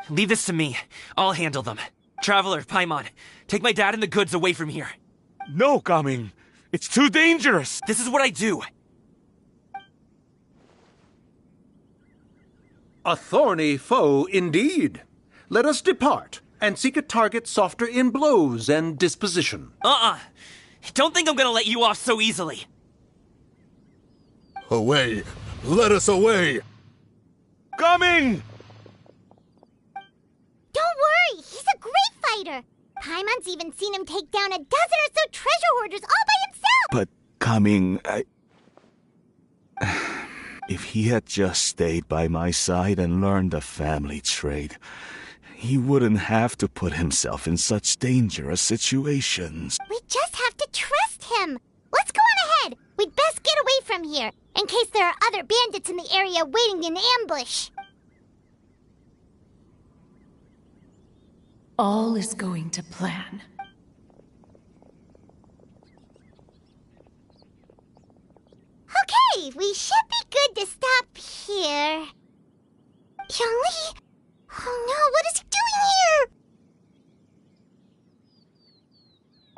Leave this to me. I'll handle them. Traveler, Paimon, take my dad and the goods away from here. No, Gaming. It's too dangerous. This is what I do. A thorny foe indeed. Let us depart and seek a target softer in blows and disposition. Don't think I'm gonna let you off so easily. Away! Let us away! Coming! Don't worry, he's a great fighter. Paimon's even seen him take down a dozen or so treasure hoarders all by himself. But Coming, if he had just stayed by my side and learned the family trade, he wouldn't have to put himself in such dangerous situations. We just have to trust him. Let's go on ahead. We'd best get away from here, in case there are other bandits in the area waiting in ambush. All is going to plan. Okay, we should be good to stop here. Yongli? Oh no, what is he doing here?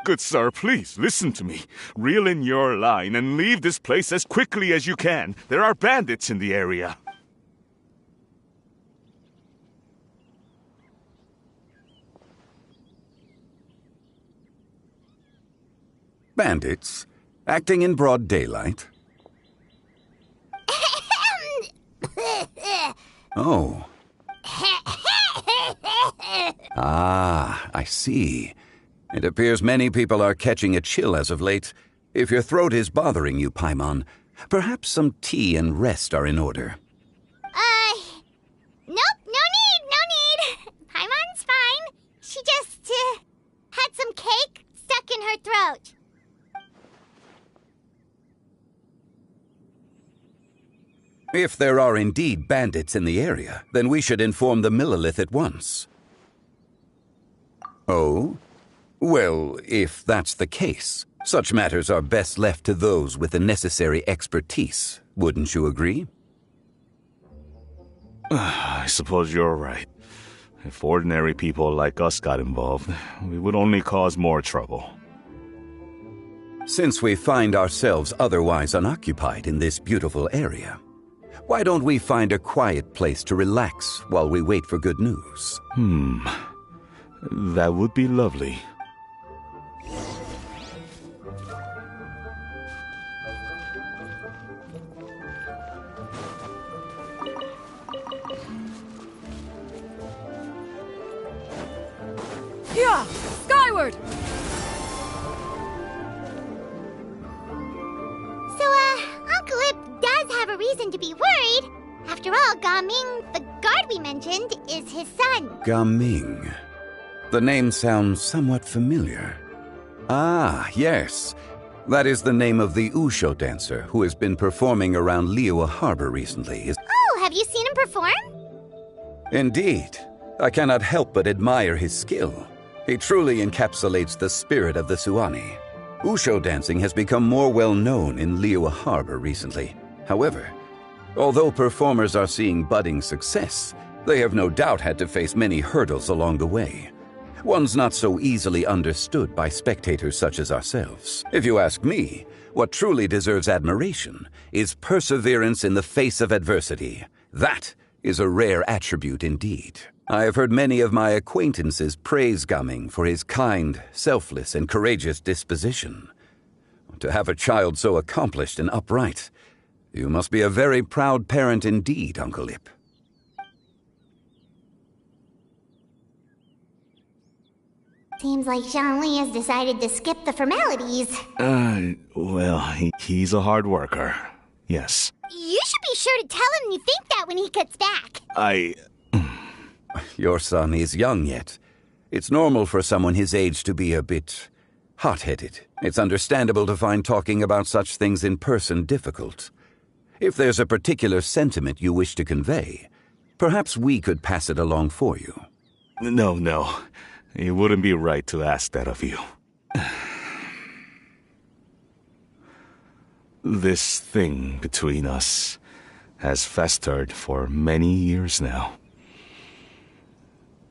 Good sir, please, listen to me. Reel in your line and leave this place as quickly as you can. There are bandits in the area. Bandits? Acting in broad daylight? Oh. Ah, I see. It appears many people are catching a chill as of late. If your throat is bothering you, Paimon, perhaps some tea and rest are in order. Nope, no need. Paimon's fine. She just, had some cake stuck in her throat. If there are indeed bandits in the area, then we should inform the Millelith at once. Oh? Well, if that's the case, such matters are best left to those with the necessary expertise. Wouldn't you agree? I suppose you're right. If ordinary people like us got involved, we would only cause more trouble. Since we find ourselves otherwise unoccupied in this beautiful area, why don't we find a quiet place to relax while we wait for good news? That would be lovely. Yeah! Skyward! Uncle Ip does have a reason to be worried. After all, Gaming, the guard we mentioned, is his son. Gaming. The name sounds somewhat familiar. Ah, yes. That is the name of the Usho dancer who has been performing around Liyue Harbor recently. Oh, have you seen him perform? Indeed. I cannot help but admire his skill. He truly encapsulates the spirit of the Suani. Usho dancing has become more well-known in Liyue Harbor recently. However, although performers are seeing budding success, they have no doubt had to face many hurdles along the way. One's not so easily understood by spectators such as ourselves. If you ask me, what truly deserves admiration is perseverance in the face of adversity. That is a rare attribute indeed. I have heard many of my acquaintances praise Gaming for his kind, selfless, and courageous disposition. To have a child so accomplished and upright, you must be a very proud parent indeed, Uncle Ip. Seems like Zhangli has decided to skip the formalities. Well, he's a hard worker. Yes. You should be sure to tell him you think that when he gets back. Your son is young yet. It's normal for someone his age to be a bit hot-headed. It's understandable to find talking about such things in person difficult. If there's a particular sentiment you wish to convey, perhaps we could pass it along for you. No. It wouldn't be right to ask that of you. This thing between us has festered for many years now.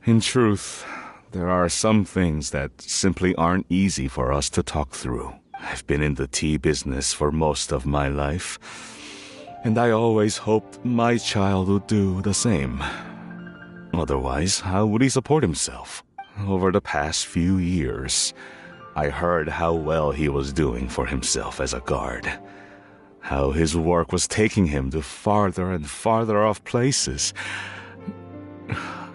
In truth, there are some things that simply aren't easy for us to talk through. I've been in the tea business for most of my life, and I always hoped my child would do the same. Otherwise, how would he support himself? Over the past few years, I heard how well he was doing for himself as a guard. How his work was taking him to farther and farther off places.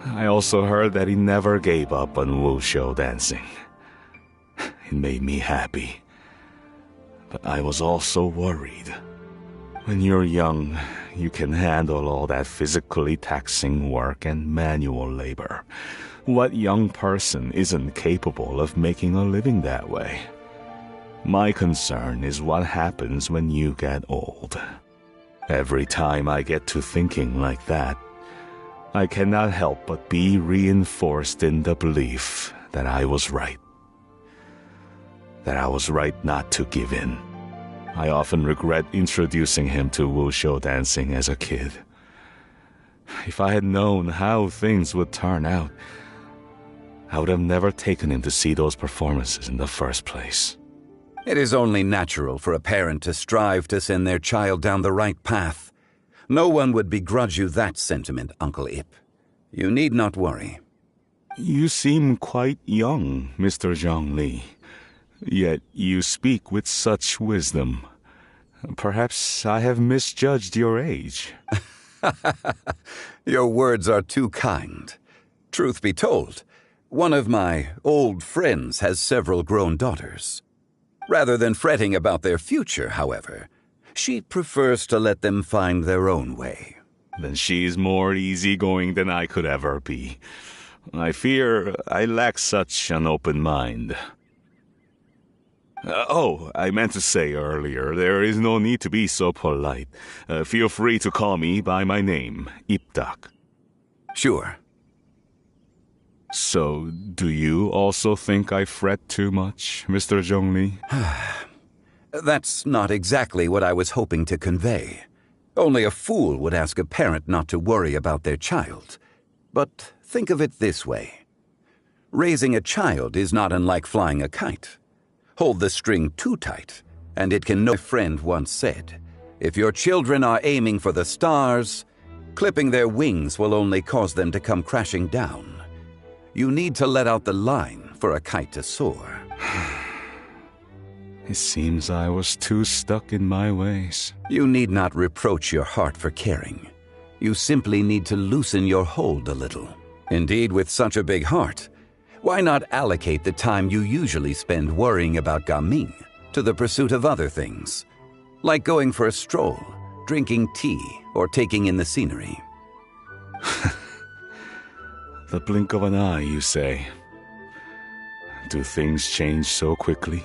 I also heard that he never gave up on wushou dancing. It made me happy. But I was also worried. When you're young, you can handle all that physically taxing work and manual labor. What young person isn't capable of making a living that way? My concern is what happens when you get old. Every time I get to thinking like that, I cannot help but be reinforced in the belief that I was right. That I was right not to give in. I often regret introducing him to wushou dancing as a kid. If I had known how things would turn out, I would have never taken him to see those performances in the first place. It is only natural for a parent to strive to send their child down the right path. No one would begrudge you that sentiment, Uncle Ip. You need not worry. You seem quite young, Mr. Zhongli. Yet you speak with such wisdom. Perhaps I have misjudged your age. Your words are too kind. Truth be told, one of my old friends has several grown daughters. Rather than fretting about their future, however, she prefers to let them find their own way. Then she's more easygoing than I could ever be. I fear I lack such an open mind. I meant to say earlier, there is no need to be so polite. Feel free to call me by my name, Ipdak. Sure. So, do you also think I fret too much, Mr. Zhongli? That's not exactly what I was hoping to convey. Only a fool would ask a parent not to worry about their child. But think of it this way. Raising a child is not unlike flying a kite. Hold the string too tight, and it can. My friend once said, if your children are aiming for the stars, clipping their wings will only cause them to come crashing down. You need to let out the line for a kite to soar. It seems I was too stuck in my ways. You need not reproach your heart for caring. You simply need to loosen your hold a little. Indeed, with such a big heart, why not allocate the time you usually spend worrying about Gaming to the pursuit of other things, like going for a stroll, drinking tea, or taking in the scenery? The blink of an eye, you say. Do things change so quickly?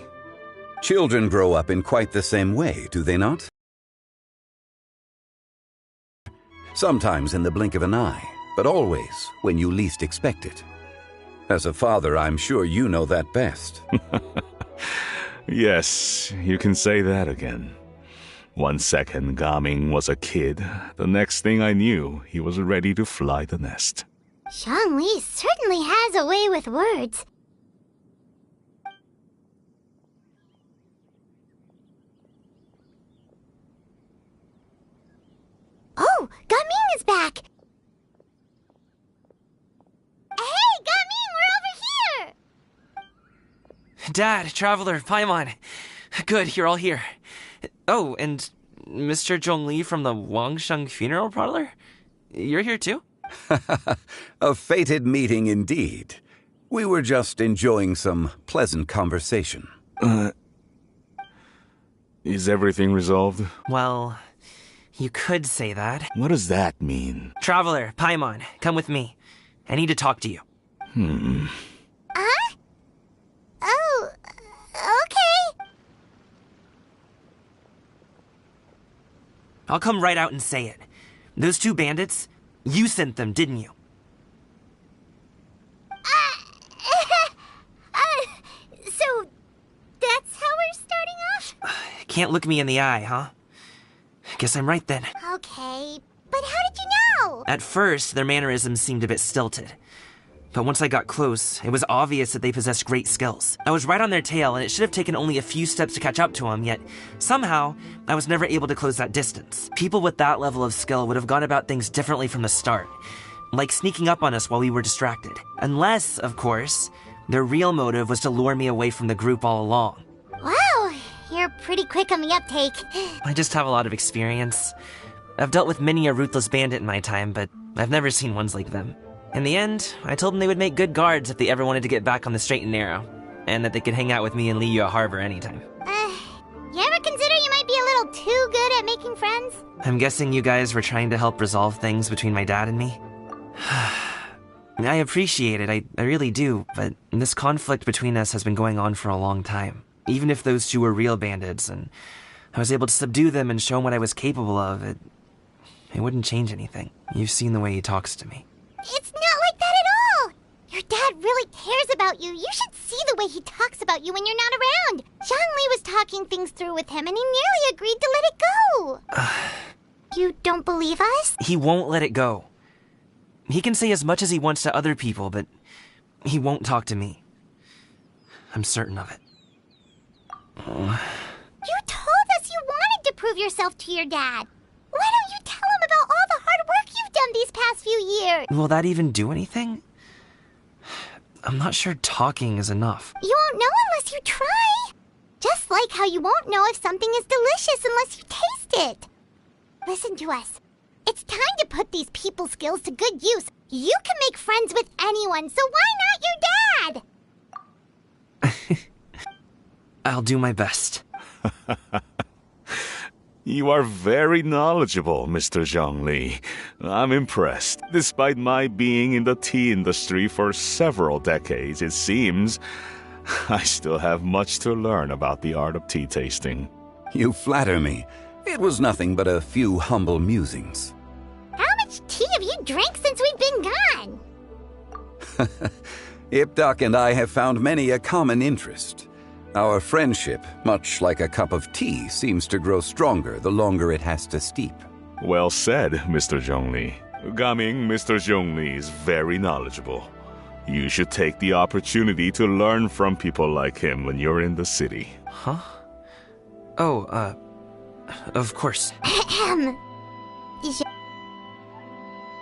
Children grow up in quite the same way, do they not? Sometimes in the blink of an eye, but always when you least expect it. As a father, I'm sure you know that best. Yes, you can say that again. 1 second, Gaming was a kid. The next thing I knew, he was ready to fly the nest. Zhongli certainly has a way with words. Oh, Gaming is back! Hey, Gaming, we're over here! Dad, Traveler, Paimon. Good, you're all here. Oh, and Mr. Zhongli from the Wangsheng Funeral Parlor? You're here too? A fated meeting indeed. We were just enjoying some pleasant conversation. Is everything resolved? Well, you could say that. What does that mean? Traveler, Paimon, come with me. I need to talk to you. Huh? Oh, okay. I'll come right out and say it. Those two bandits, you sent them, didn't you? So, that's how we're starting off? Can't look me in the eye, huh? Guess I'm right then. Okay, but how did you know? At first, their mannerisms seemed a bit stilted. But once I got close, it was obvious that they possessed great skills. I was right on their tail, and it should have taken only a few steps to catch up to them, yet somehow, I was never able to close that distance. People with that level of skill would have gone about things differently from the start, like sneaking up on us while we were distracted. Unless, of course, their real motive was to lure me away from the group all along. Wow, you're pretty quick on the uptake. I just have a lot of experience. I've dealt with many a ruthless bandit in my time, but I've never seen ones like them. In the end, I told them they would make good guards if they ever wanted to get back on the straight and narrow, and that they could hang out with me in Liyue Harbor anytime. You ever consider you might be a little too good at making friends? I'm guessing you guys were trying to help resolve things between my dad and me? I appreciate it, I really do, but this conflict between us has been going on for a long time. Even if those two were real bandits, and I was able to subdue them and show them what I was capable of, it wouldn't change anything. You've seen the way he talks to me. It's not like that at all! Your dad really cares about you. You should see the way he talks about you when you're not around. Zhongli was talking things through with him, and he nearly agreed to let it go. You don't believe us? He won't let it go. He can say as much as he wants to other people, but he won't talk to me. I'm certain of it. You told us you wanted to prove yourself to your dad. Why don't you tell him about all the hard work you've done these past few years? Will that even do anything? I'm not sure talking is enough. You won't know unless you try. Just like how you won't know if something is delicious unless you taste it. Listen to us. It's time to put these people skills to good use. You can make friends with anyone, so why not your dad? I'll do my best. You are very knowledgeable, Mr. Zhongli. I'm impressed. Despite my being in the tea industry for several decades, it seems I still have much to learn about the art of tea tasting. You flatter me. It was nothing but a few humble musings. How much tea have you drank since we've been gone? Ipdak and I have found many a common interest. Our friendship, much like a cup of tea, seems to grow stronger the longer it has to steep. Well said, Mr. Zhongli. Gaming, Mr. Zhongli is very knowledgeable. You should take the opportunity to learn from people like him when you're in the city. Huh? Oh, of course.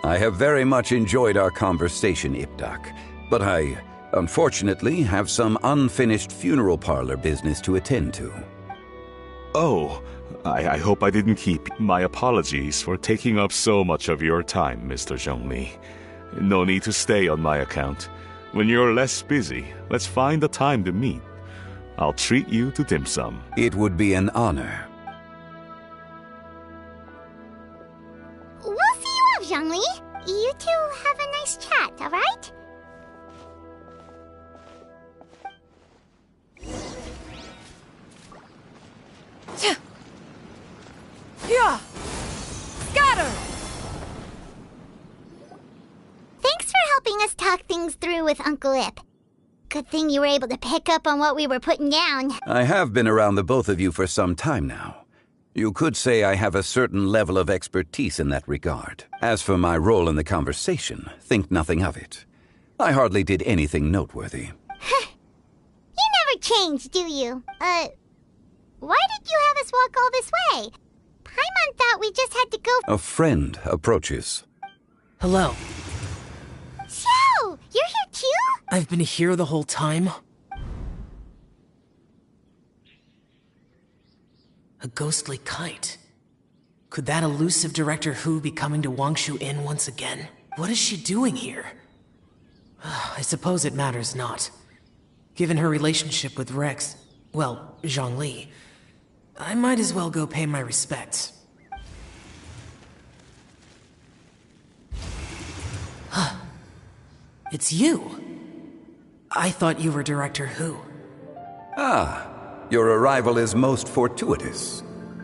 I have very much enjoyed our conversation, Ipdak, but I, unfortunately, have some unfinished funeral parlor business to attend to. Oh, I hope I didn't keep. My apologies for taking up so much of your time, Mr. Zhongli. No need to stay on my account. When you're less busy, let's find a time to meet. I'll treat you to dim sum. It would be an honor. We'll see you off, Zhongli. You two have a nice chat, all right? Yeah! Scatter! Thanks for helping us talk things through with Uncle Ip. Good thing you were able to pick up on what we were putting down. I have been around the both of you for some time now. You could say I have a certain level of expertise in that regard. As for my role in the conversation, think nothing of it. I hardly did anything noteworthy. You never change, do you? Why did you have us walk all this way? Paimon thought we just had to go... A friend approaches. Hello. Xiao! You're here too? I've been here the whole time. A ghostly kite. Could that elusive Director Hu be coming to Wangshu Inn once again? What is she doing here? I suppose it matters not. Given her relationship with Rex, well, Zhongli, I might as well go pay my respects. It's you. I thought you were Director Who. Ah, your arrival is most fortuitous.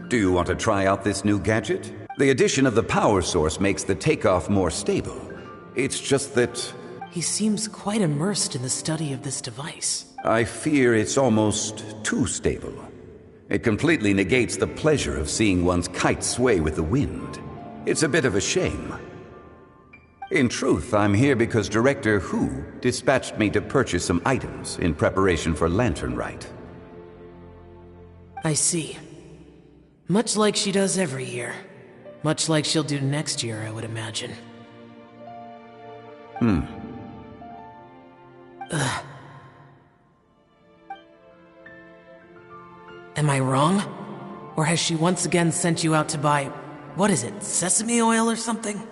Do you want to try out this new gadget? The addition of the power source makes the takeoff more stable. It's just that... He seems quite immersed in the study of this device. I fear it's almost too stable. It completely negates the pleasure of seeing one's kite sway with the wind. It's a bit of a shame. In truth, I'm here because Director Who dispatched me to purchase some items in preparation for Lantern Rite. I see. Much like she does every year. Much like she'll do next year, I would imagine. Ugh. Am I wrong? Or has she once again sent you out to buy, what is it, sesame oil or something?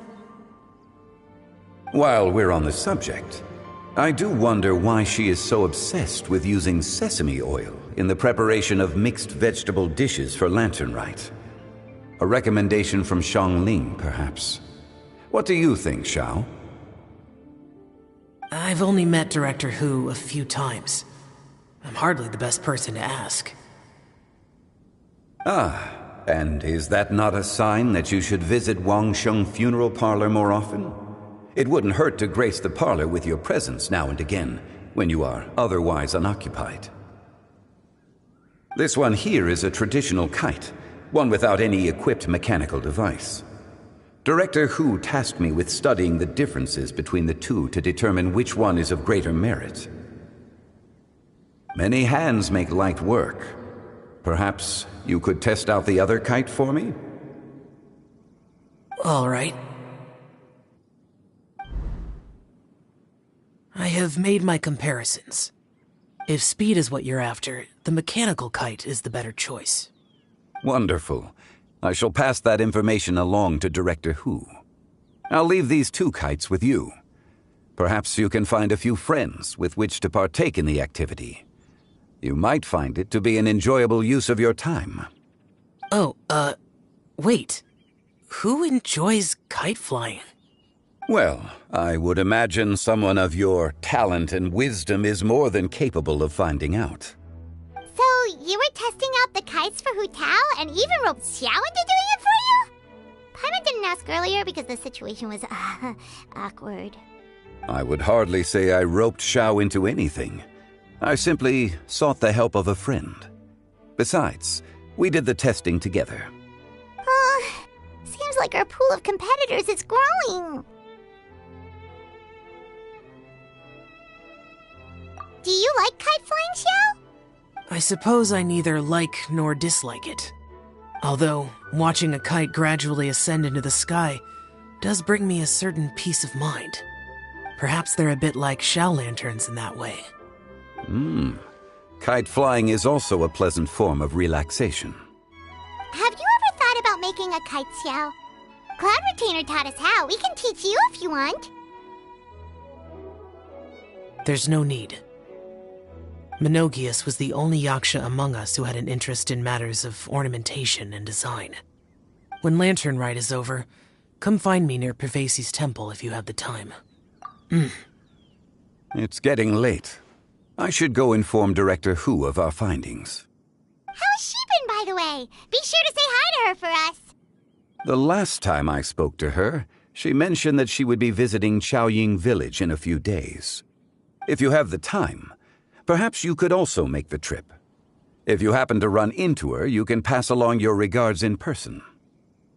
While we're on the subject, I do wonder why she is so obsessed with using sesame oil in the preparation of mixed vegetable dishes for Lantern Rite. A recommendation from Xiangling, perhaps. What do you think, Xiao? I've only met Director Who a few times. I'm hardly the best person to ask. Ah, and is that not a sign that you should visit Wangsheng Funeral Parlor more often? It wouldn't hurt to grace the parlor with your presence now and again, when you are otherwise unoccupied. This one here is a traditional kite, one without any equipped mechanical device. Director Who tasked me with studying the differences between the two to determine which one is of greater merit. Many hands make light work. Perhaps you could test out the other kite for me? All right. I have made my comparisons. If speed is what you're after, the mechanical kite is the better choice. Wonderful. I shall pass that information along to Director Who. I'll leave these two kites with you. Perhaps you can find a few friends with which to partake in the activity. You might find it to be an enjoyable use of your time. Oh, wait. Who enjoys kite flying? Well, I would imagine someone of your talent and wisdom is more than capable of finding out. So, you were testing out the kites for Hu Tao and even roped Xiao into doing it for you? Paimon didn't ask earlier because the situation was, awkward. I would hardly say I roped Xiao into anything. I simply sought the help of a friend. Besides, we did the testing together. Seems like our pool of competitors is growing. Do you like kite flying, Xiao? I suppose I neither like nor dislike it. Although, watching a kite gradually ascend into the sky does bring me a certain peace of mind. Perhaps they're a bit like Xiao lanterns in that way. Kite flying is also a pleasant form of relaxation. Have you ever thought about making a kite, Xiao? Cloud Retainer taught us how. We can teach you if you want. There's no need. Menogius was the only Yaksha among us who had an interest in matters of ornamentation and design. When Lantern Rite is over, come find me near Pervasi's temple if you have the time. It's getting late. I should go inform Director Who of our findings. How's she been, by the way? Be sure to say hi to her for us. The last time I spoke to her, she mentioned that she would be visiting Chaoying Village in a few days. If you have the time, perhaps you could also make the trip. If you happen to run into her, you can pass along your regards in person.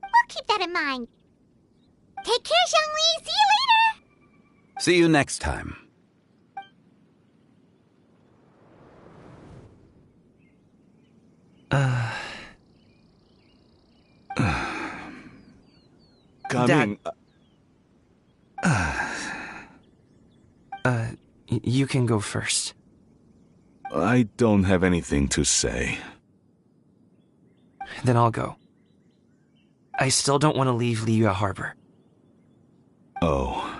We'll keep that in mind. Take care, Xiangli. See you later. See you next time. Coming. You can go first. I don't have anything to say. Then I'll go. I still don't want to leave Liyue Harbor. Oh.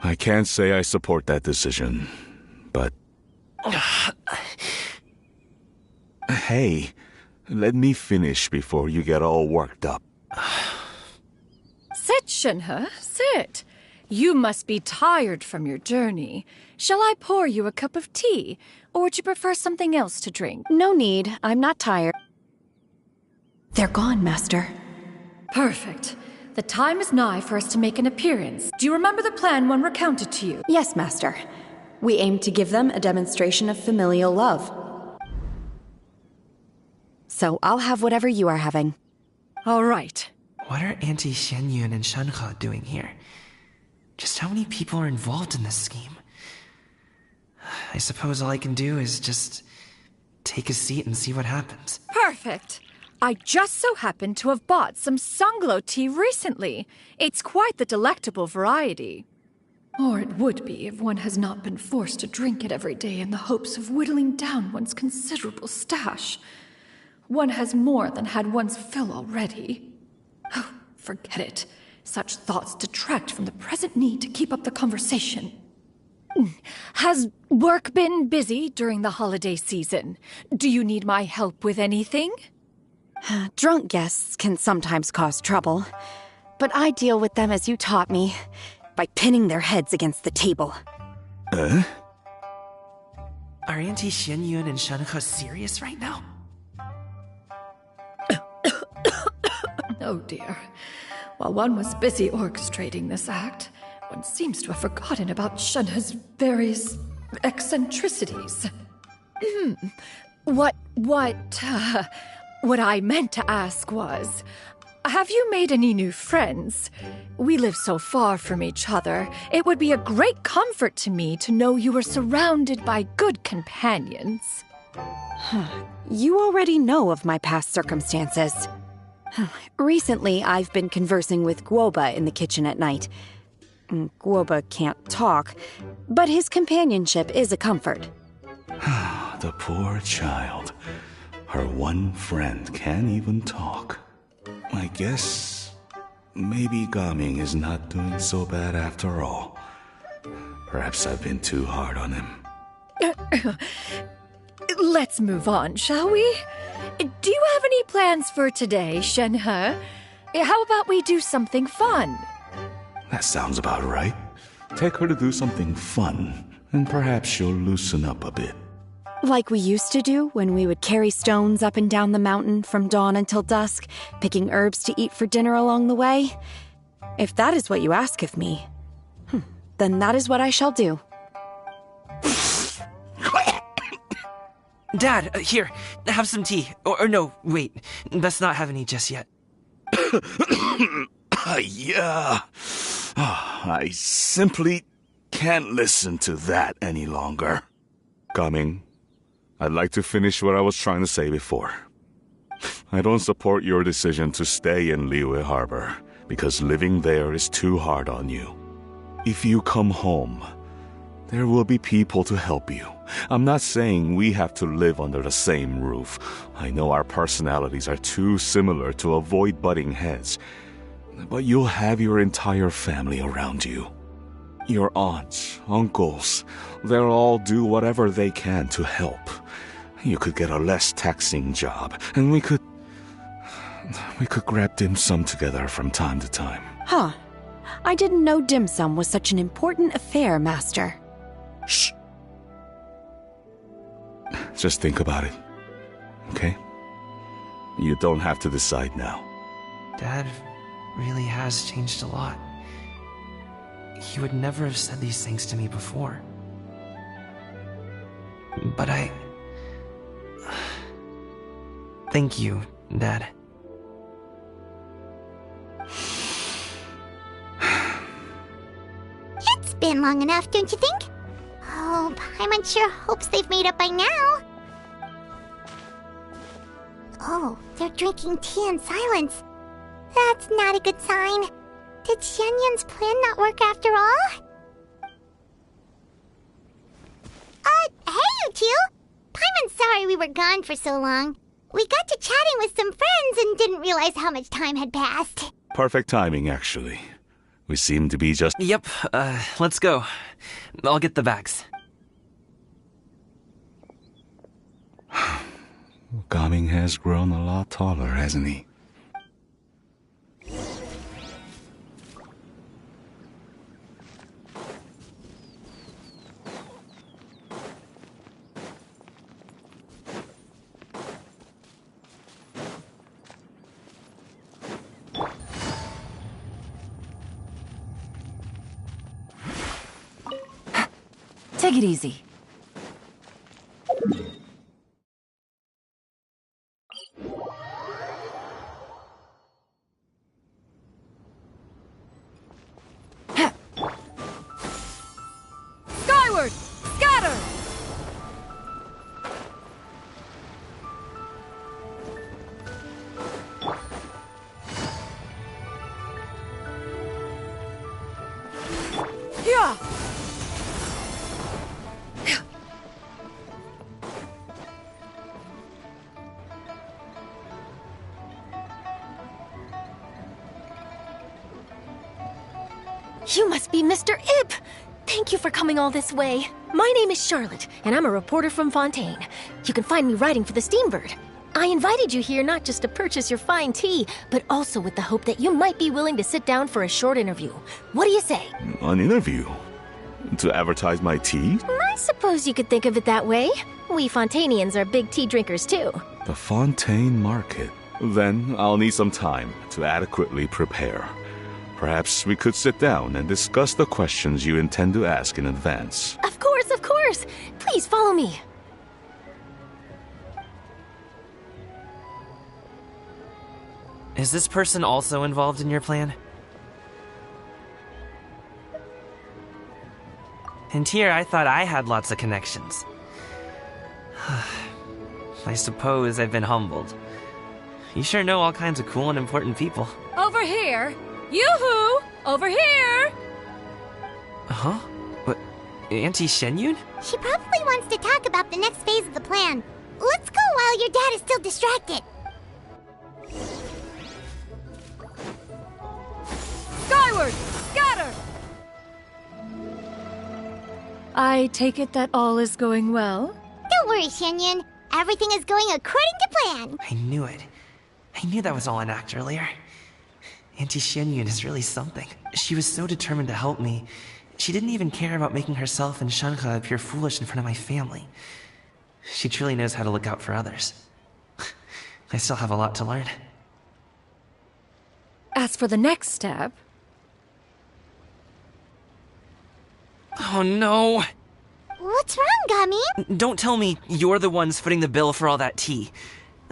I can't say I support that decision, but... Hey, let me finish before you get all worked up. Sit, Shinhe, sit. You must be tired from your journey. Shall I pour you a cup of tea, or would you prefer something else to drink? No need. I'm not tired. They're gone, Master. Perfect. The time is nigh for us to make an appearance. Do you remember the plan one recounted to you? Yes, Master. We aim to give them a demonstration of familial love. So I'll have whatever you are having. All right. What are Auntie Xianyun and Shenhe doing here? Just how many people are involved in this scheme? I suppose all I can do is just take a seat and see what happens. Perfect. I just so happen to have bought some Sunglow tea recently. It's quite the delectable variety. Or it would be if one has not been forced to drink it every day in the hopes of whittling down one's considerable stash. One has more than had one's fill already. Oh, forget it. Such thoughts detract from the present need to keep up the conversation. Has work been busy during the holiday season? Do you need my help with anything? Drunk guests can sometimes cause trouble, but I deal with them as you taught me, by pinning their heads against the table. Are Auntie Xianyun and Shenhe serious right now? Oh dear. While one was busy orchestrating this act, one seems to have forgotten about Shenhe's various eccentricities. What I meant to ask was, have you made any new friends? We live so far from each other. It would be a great comfort to me to know you were surrounded by good companions. You already know of my past circumstances. Recently, I've been conversing with Guoba in the kitchen at night. Guoba can't talk, but his companionship is a comfort. The poor child. Her one friend can't even talk. I guess maybe Gaming is not doing so bad after all. Perhaps I've been too hard on him. Let's move on, shall we? Do you have any plans for today, Shenhe? How about we do something fun? That sounds about right. Take her to do something fun, and perhaps she'll loosen up a bit. Like we used to do when we would carry stones up and down the mountain from dawn until dusk, picking herbs to eat for dinner along the way. If that is what you ask of me, then that is what I shall do. Dad, here, have some tea. Or no, wait, let's not have any just yet. Yeah. I simply can't listen to that any longer. Coming. I'd like to finish what I was trying to say before. I don't support your decision to stay in Liyue Harbor, because living there is too hard on you. If you come home, there will be people to help you. I'm not saying we have to live under the same roof. I know our personalities are too similar to avoid butting heads. But you'll have your entire family around you. Your aunts, uncles, they'll all do whatever they can to help. You could get a less taxing job, and we could grab dim sum together from time to time. Huh. I didn't know dim sum was such an important affair, Master. Shh. Just think about it, okay? You don't have to decide now. Dad really has changed a lot. He would never have said these things to me before. But thank you, Dad. It's been long enough, don't you think? Oh, Paimon sure hopes they've made up by now. Oh, they're drinking tea in silence. That's not a good sign. Did Xianyun's plan not work after all? Hey, you two! Paimon's sorry we were gone for so long. We got to chatting with some friends and didn't realize how much time had passed. Perfect timing, actually. We seem to be just... Yep, let's go. I'll get the bags. Gaming has grown a lot taller, hasn't he? Take it easy. Skyward! Scatter! Yeah! You must be Mr. Ip! Thank you for coming all this way. My name is Charlotte, and I'm a reporter from Fontaine. You can find me writing for the Steambird. I invited you here not just to purchase your fine tea, but also with the hope that you might be willing to sit down for a short interview. What do you say? An interview? To advertise my tea? I suppose you could think of it that way. We Fontainians are big tea drinkers too. The Fontaine Market. Then I'll need some time to adequately prepare. Perhaps we could sit down and discuss the questions you intend to ask in advance. Of course, of course. Please follow me. Is this person also involved in your plan? And here I thought I had lots of connections. I suppose I've been humbled. You sure know all kinds of cool and important people. Over here! Yoo-hoo! Over here! Huh? What? Auntie Shenyun? She probably wants to talk about the next phase of the plan. Let's go while your dad is still distracted. Skyward! Scatter! I take it that all is going well? Don't worry, Shenyun. Everything is going according to plan. I knew it. I knew that was all an act earlier. Auntie Shenyun is really something. She was so determined to help me. She didn't even care about making herself and Shanka appear foolish in front of my family. She truly knows how to look out for others. I still have a lot to learn. As for the next step... Oh no! What's wrong, Gummy? Don't tell me you're the ones footing the bill for all that tea.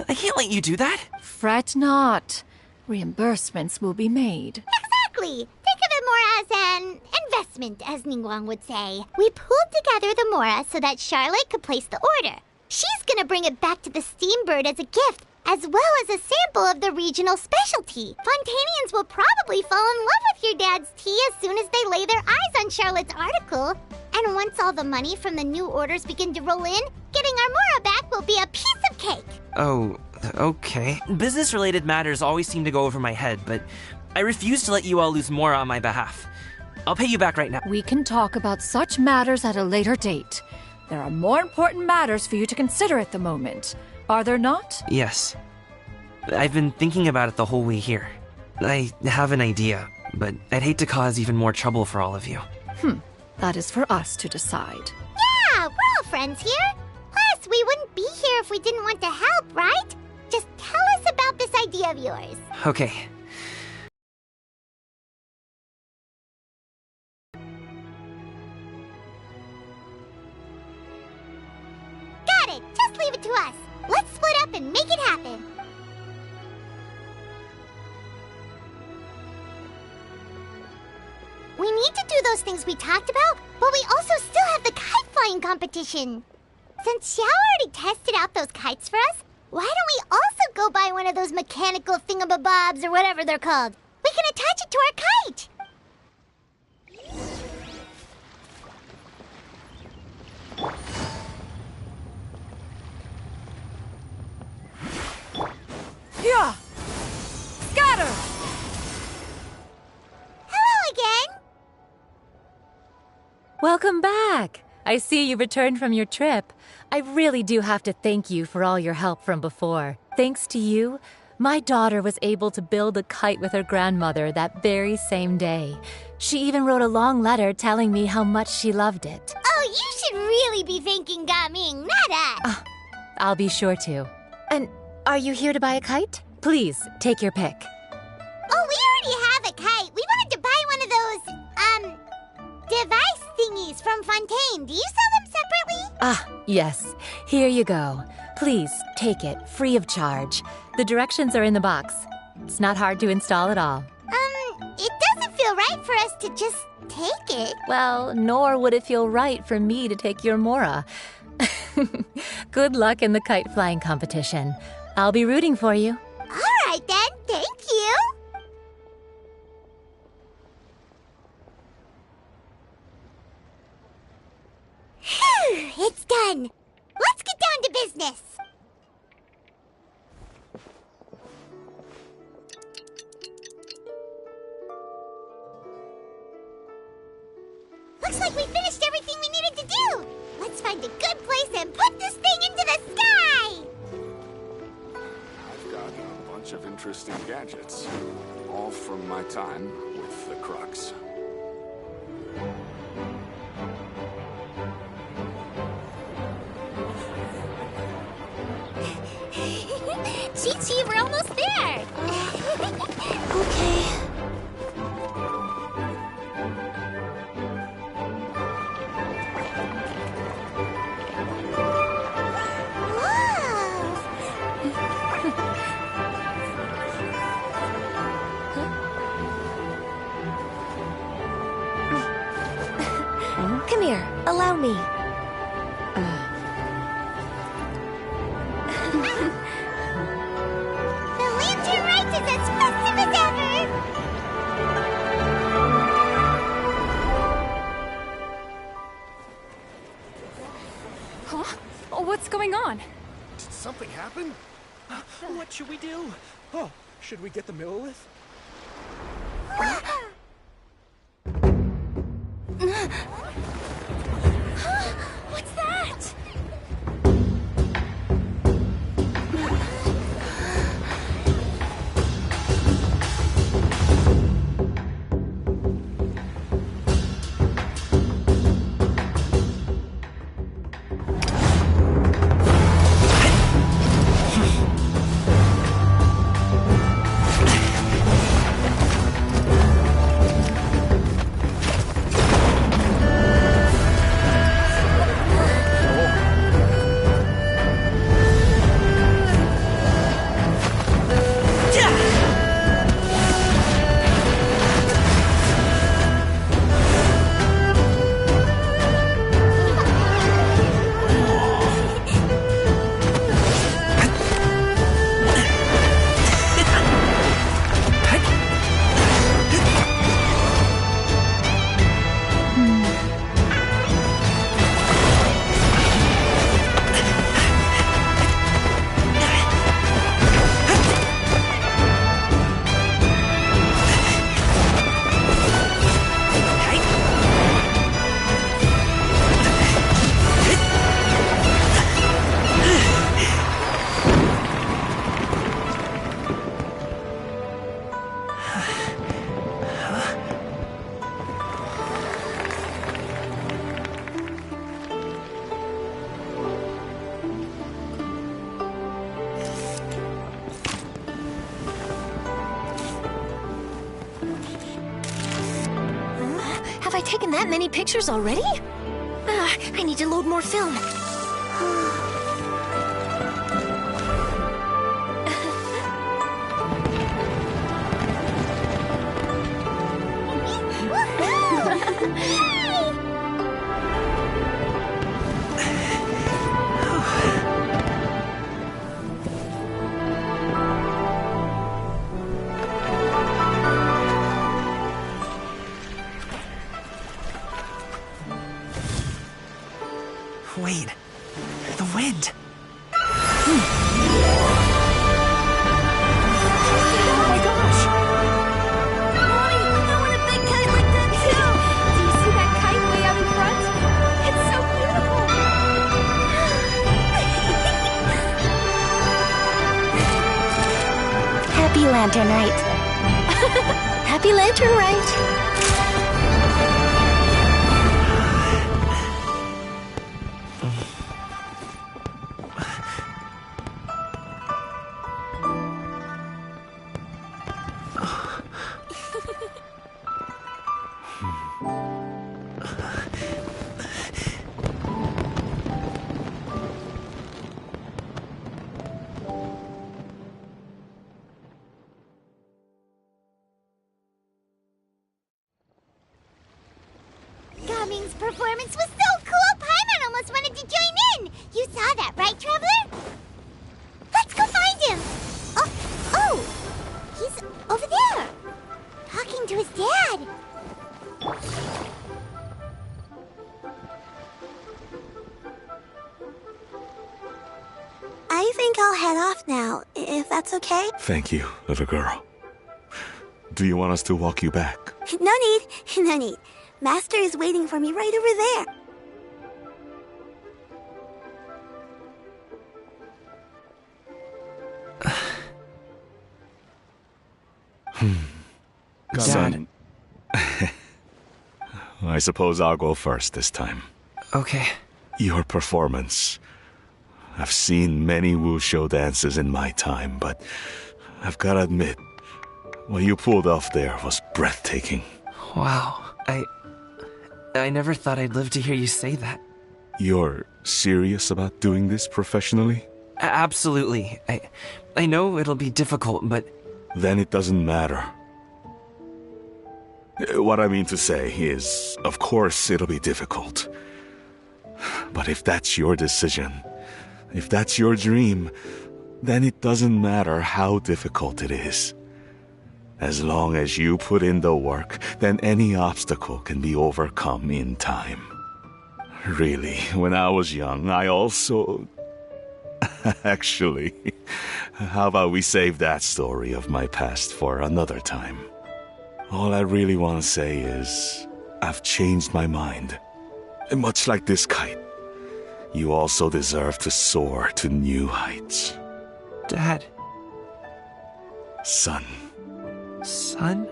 I can't let you do that. Fret not. Reimbursements will be made. Exactly! Think of it more as an investment, as Ningguang would say. We pooled together the Mora so that Charlotte could place the order. She's gonna bring it back to the Steambird as a gift, as well as a sample of the regional specialty. Fontainians will probably fall in love with your dad's tea as soon as they lay their eyes on Charlotte's article. And once all the money from the new orders begin to roll in, getting our Mora back will be a piece of cake. Oh, okay. Business-related matters always seem to go over my head, but I refuse to let you all lose more on my behalf. I'll pay you back right now. We can talk about such matters at a later date. There are more important matters for you to consider at the moment. Are there not? Yes. I've been thinking about it the whole way here. I have an idea, but I'd hate to cause even more trouble for all of you. That is for us to decide. Yeah, we're all friends here. Plus, we wouldn't be here if we didn't want to help, right? Just tell us about this idea of yours. Okay. Got it! Just leave it to us. Let's split up and make it happen. We need to do those things we talked about, but we also still have the kite flying competition. Since Xiao already tested out those kites for us, why don't we also go buy one of those mechanical thingamabobs or whatever they're called? We can attach it to our kite. Yeah! Scatter! Hello again. Welcome back! I see you returned from your trip. I really do have to thank you for all your help from before. Thanks to you, my daughter was able to build a kite with her grandmother that very same day. She even wrote a long letter telling me how much she loved it. Oh, you should really be thanking Gaming, not us. I'll be sure to. And are you here to buy a kite? Please, take your pick. Oh, we already have a kite. We wanted to buy one of those, device thingies from from Fontaine. Do you sell them separately? Ah, yes. Here you go. Please, take it, free of charge. The directions are in the box. It's not hard to install at all. It doesn't feel right for us to just take it. Well, nor would it feel right for me to take your Mora. Good luck in the kite flying competition. I'll be rooting for you. All right then, thank you. Phew, it's done. Let's get down to business. Looks like we finished everything we needed to do. Let's find a good place and put this thing into the sky. I've got a bunch of interesting gadgets, all from my time with the Crux. Chi-Chi, we're almost there! Okay. Come here, allow me. The lantern rite is as festive as ever! Huh? Oh, what's going on? Did something happen? What should we do? Oh, should we get the Millilith? What's that? Have I taken that many pictures already? I need to load more film. Wait, the wind. Oh my gosh! Mommy, I want a big kite like that too! Do you see that kite way out in front? It's so beautiful! Happy Lantern Rite. Happy Lantern Rite! performance was so cool, Paimon almost wanted to join in! You saw that, right, Traveler? Let's go find him! Oh! He's over there! Talking to his dad! I think I'll head off now, if that's okay. Thank you, little girl. Do you want us to walk you back? No need. Master is waiting for me right over there. Son. I suppose I'll go first this time. Okay. Your performance. I've seen many wushou dances in my time, but I've got to admit, what you pulled off there was breathtaking. Wow. I never thought I'd live to hear you say that. You're serious about doing this professionally? Absolutely. I know it'll be difficult, but... Then it doesn't matter. What I mean to say is, of course it'll be difficult. But if that's your decision, if that's your dream, then it doesn't matter how difficult it is. As long as you put in the work, then any obstacle can be overcome in time. Really, when I was young, I also... Actually, how about we save that story of my past for another time? All I really want to say is, I've changed my mind. And much like this kite, you also deserve to soar to new heights. Dad. Son. Son?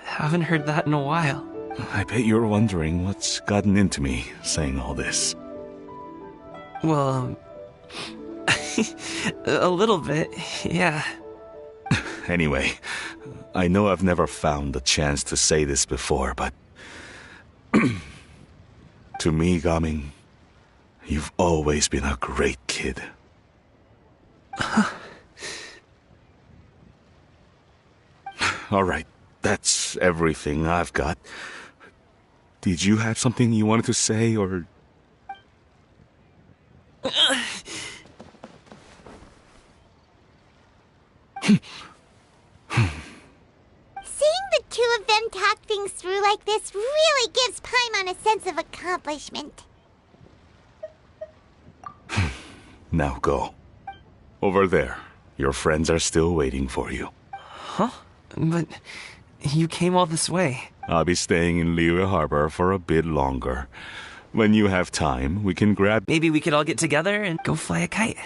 Haven't heard that in a while. I bet you're wondering what's gotten into me saying all this. Well, a little bit, yeah. Anyway, I know I've never found the chance to say this before, but... to me, Gaming, you've always been a great kid. Alright, that's everything I've got. Did you have something you wanted to say, or... Seeing the two of them talk things through like this really gives Paimon a sense of accomplishment. Now go. Over there. Your friends are still waiting for you. Huh? But you came all this way. I'll be staying in Liyue Harbor for a bit longer. When you have time, we can grab... Maybe we could all get together and go fly a kite.